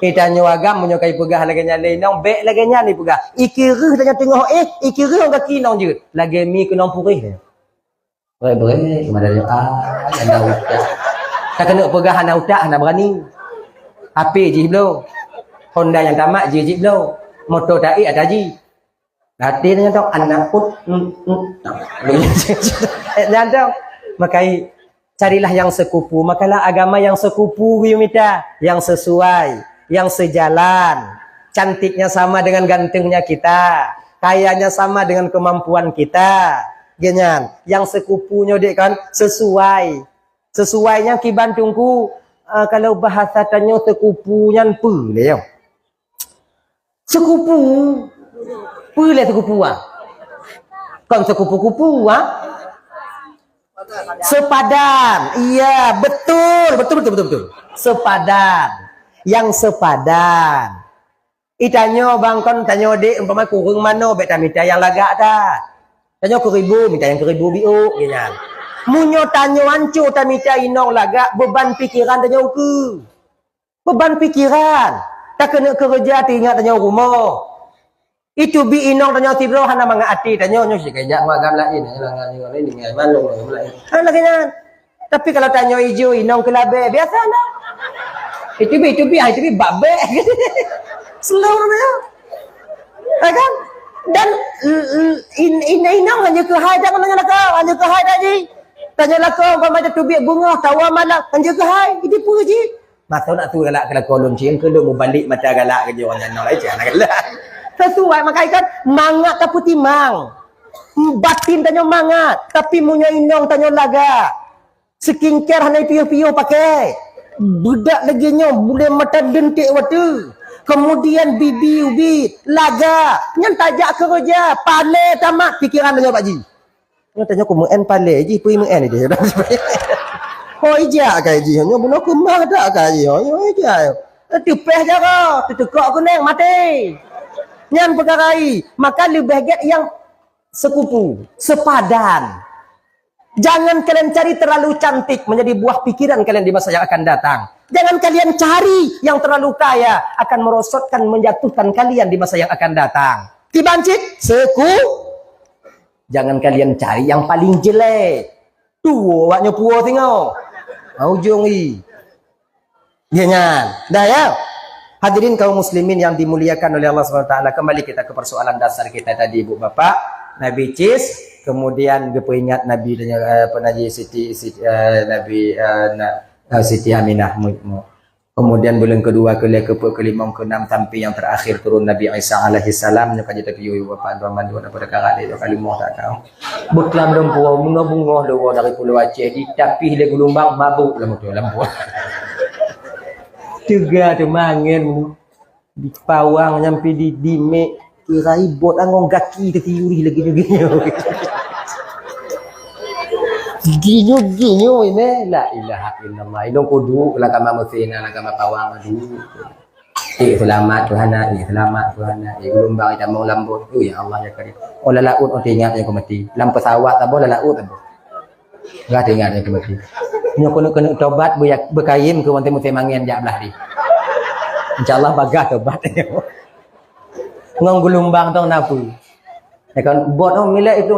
Kita nyuagam menyokai pegah lagi nya lenong, bek lagi nya ni pegah. Ikirih tanya tengok ikirih orang kaki nong je. Lagi mi ke nong purih. Bre mana dia yang dah utak. Tak kena pegah hana utak hana berani. Api je belum. Honda yang tamat je belum. Motor taik ada je. Hati dengan tahu anak pun tahu. Makai carilah yang sekupu, makalah agama yang sekupu minta, yang sesuai, yang sejalan. Cantiknya sama dengan gantengnya kita, kayanya sama dengan kemampuan kita. Genyan, yang sekupunya dek kan sesuai. Sesuainya kiban tungku kalau bahasa tanya sekupunya apa le. Sekupu. Pula sekupu ah. Kan sekupu-kupu ah. Sepadan. Iya, betul. Sepadan. Yang sepadan. Itanyo bang kon tanyo dek umpama kurung mano beta minta yang lagak dah. Tanyo ke ribu minta yang ke ribu biuk genyan. Munyo tanyo ancu tamita inong lagak beban pikiran tanyo ke. Beban pikiran. Tak kena kerja tinggal tanyo rumah. Itu bi inong tanyo tibro hana manga ati tanyo nyo sikajak wagam lain lain dengan malu lain. Lagi nan. Tapi kalau tanyo ijo inong kelabe biasa nah. Itu bi babe. Seluruhnya. Kan? Dan inong hanya ke hai tak nanya lakau, hanya ke hai dak ji. Tanya lakau apa macam tubik bunga tawa malam hanya ke hai. Itu pun ji. Masa nak tu galak kalau kolon cing ke lu mau balik mata galak ke orang jangan lain jangan galak. Sesuai makai kan mangat tapi timang. Batin tanya mangat tapi munyo inong tanya laga. Skincare hanya piu-piu pakai. Budak lagi nyo boleh mata dentik waktu. Kemudian bibi ubi laga. Nyan tajak kerja, pale tamat pikiran tanya Pak Ji. Nyan tanya aku muen pale ji, pui muen dia. Oh ija kai ji, nyo buno ku mah dak kai ji. Oh ija. Tepeh jara, tekak aku neng mati. Nyan perkarai, maka lebih baik yang sekupu, sepadan. Jangan kalian cari terlalu cantik menjadi buah pikiran kalian di masa yang akan datang. Jangan kalian cari yang terlalu kaya akan merosotkan, menjatuhkan kalian di masa yang akan datang. Tibancit, jangan kalian cari yang paling jelek. Tuh, waknya puas tengok. Ujung i. Jangan. Dah ya. Hadirin kaum muslimin yang dimuliakan oleh Allah SWT, kembali kita ke persoalan dasar kita tadi ibu bapak. Nabi Cis, kemudian dia peringat Nabi dan penaji Siti Aminah. Kemudian bulan kedua, kelima, keenam sampai yang terakhir turun Nabi Isa alaihi salam. Nyo kaji tapi ibu bapak tuan mandu pada kakak dia kali mau tak tahu. Beklam dempua bunga doa dari Pulau Aceh di tapi dia gelombang mabuk lampu. Juga tu mangin di pawang nyampe di dime kirai bot angong kaki tertiuri lagi ginyo ini la ilaha illallah idong kudu la kama musina la kama pawang adu selamat Tuhana gelombang kita mau lambut ya Allah ya karim ola laut ingat yang mati lam pesawat abo la laut abo enggak ingat yang mati nyo kena tobat bekayim ke wonten musim angin jak belah di insyaallah bagah tobat ngong gelombang tong napu ya kan bot mila itu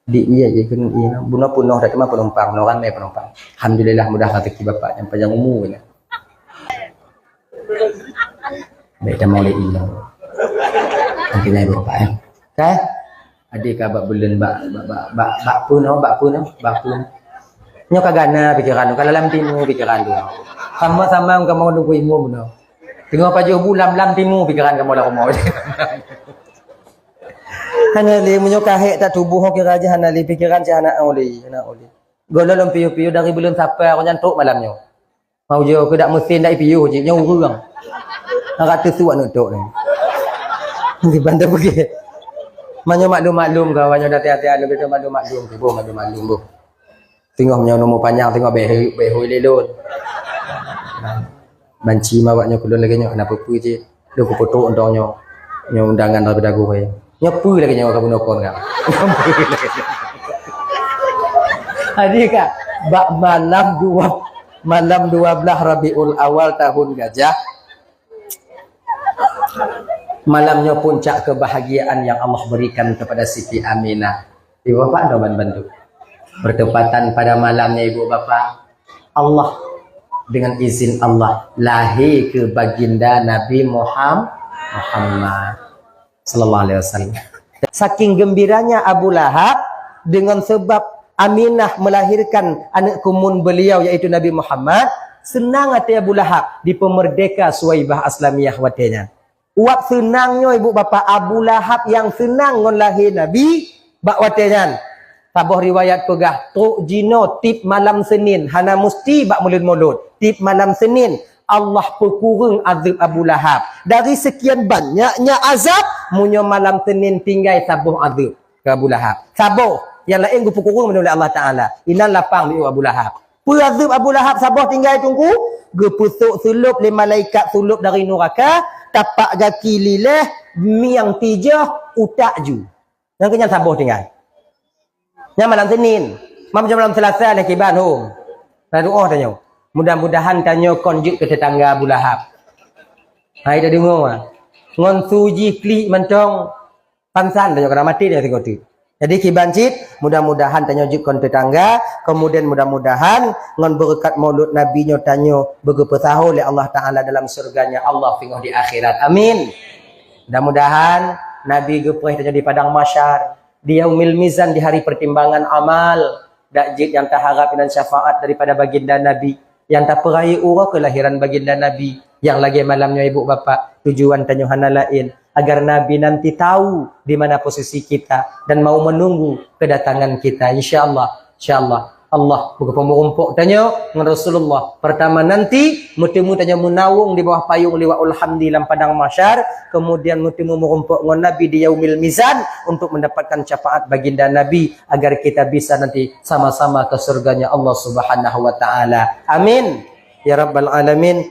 di iya je kan iya bunuh punuh dak mah penumpang no kan penumpang alhamdulillah mudah rezeki bapak yang panjang umur ya baik dah mulai hilang nanti naik bapak ya okay? Adik kabak bulan bak pun nyo kagana pikiran kalau lam timu pikiran tu sama-sama kamu mau nunggu ilmu benar tengok apa jauh bulan lam timu pikiran kamu lah mau hanali menyukai tak tubuh kira aja hanali pikiran si anak oli gololom piu-piu dari bulan sampai aku nyantuk malamnya mau jauh ke dak mesin dak piu je nyau urang nak tersuat nutuk ni bantu pergi manyo maklum kawannya dah hati-hati betul maklum bu tengok punya nombor panjang tengok behoi lelon banci mawaknya kulun lagi nyo kenapa pu je lu ku foto untungnya undangan daripada gue nyepu lagi nyawa kamu nokon kan adik kak bak malam 12 Rabiul Awal tahun gajah malamnya puncak kebahagiaan yang Allah berikan kepada Siti Aminah. Ibu bapak doakan bantu bertepatan pada malamnya ibu bapak Allah dengan izin Allah lahir ke baginda Nabi Muhammad sallallahu alaihi wasallam. Saking gembiranya Abu Lahab dengan sebab Aminah melahirkan anak kumun beliau yaitu Nabi Muhammad, senang hati Abu Lahab di pemerdeka Suwaibah Aslamiyah watenya. Uap senangnya ibu bapa Abu Lahab yang senang ngon lahir Nabi bak watenya. Tabuh riwayat pegah truk jino tip malam Senin hana musti bak mulut-mulut. Tip malam Senin Allah perkurung azab Abu Lahab. Dari sekian banyaknya azab, munyo malam Senin tinggal sabuh azab ke Abu Lahab. Sabuh yang lain gu perkurung oleh Allah Taala. Inan lapang di Abu Lahab. Pu azab Abu Lahab sabuh tinggal tunggu, gu pusuk sulup le malaikat sulup dari neraka, tapak kaki lileh, miang tijah, utak ju. Yang kenyang sabuh tinggal. Yang malam Senin, malam Selasa lagi ban home. Lalu tanya. Mudah-mudahan tanya konjuk ke tetangga Abu Lahab. Hai dah dengar ah. Ngon suji klik mencong pansan tanya kena mati dia tengok tu. Jadi kibancit mudah-mudahan tanya juk kon tetangga, kemudian mudah-mudahan ngon berkat maulud Nabi nyo tanyo bergepesahu oleh Allah Taala dalam surganya Allah fingoh di akhirat. Amin. Mudah-mudahan Nabi gepeh tanya di padang mahsyar, di yaumil mizan di hari pertimbangan amal, dakjit yang taharap dan syafaat daripada baginda Nabi. Yang tak perai urah kelahiran baginda Nabi yang lagi malamnya ibu bapa tujuan tanyuhana lain agar Nabi nanti tahu di mana posisi kita dan mau menunggu kedatangan kita insyaallah Allah buka pemurumpuk tanya dengan Rasulullah pertama nanti mutemu tanya munawung di bawah payung liwaul hamdi dalam padang mahsyar kemudian mutemu merumpuk dengan Nabi di yaumil mizan untuk mendapatkan syafaat baginda Nabi agar kita bisa nanti sama-sama ke surganya Allah Subhanahu wa taala amin ya rabbal alamin.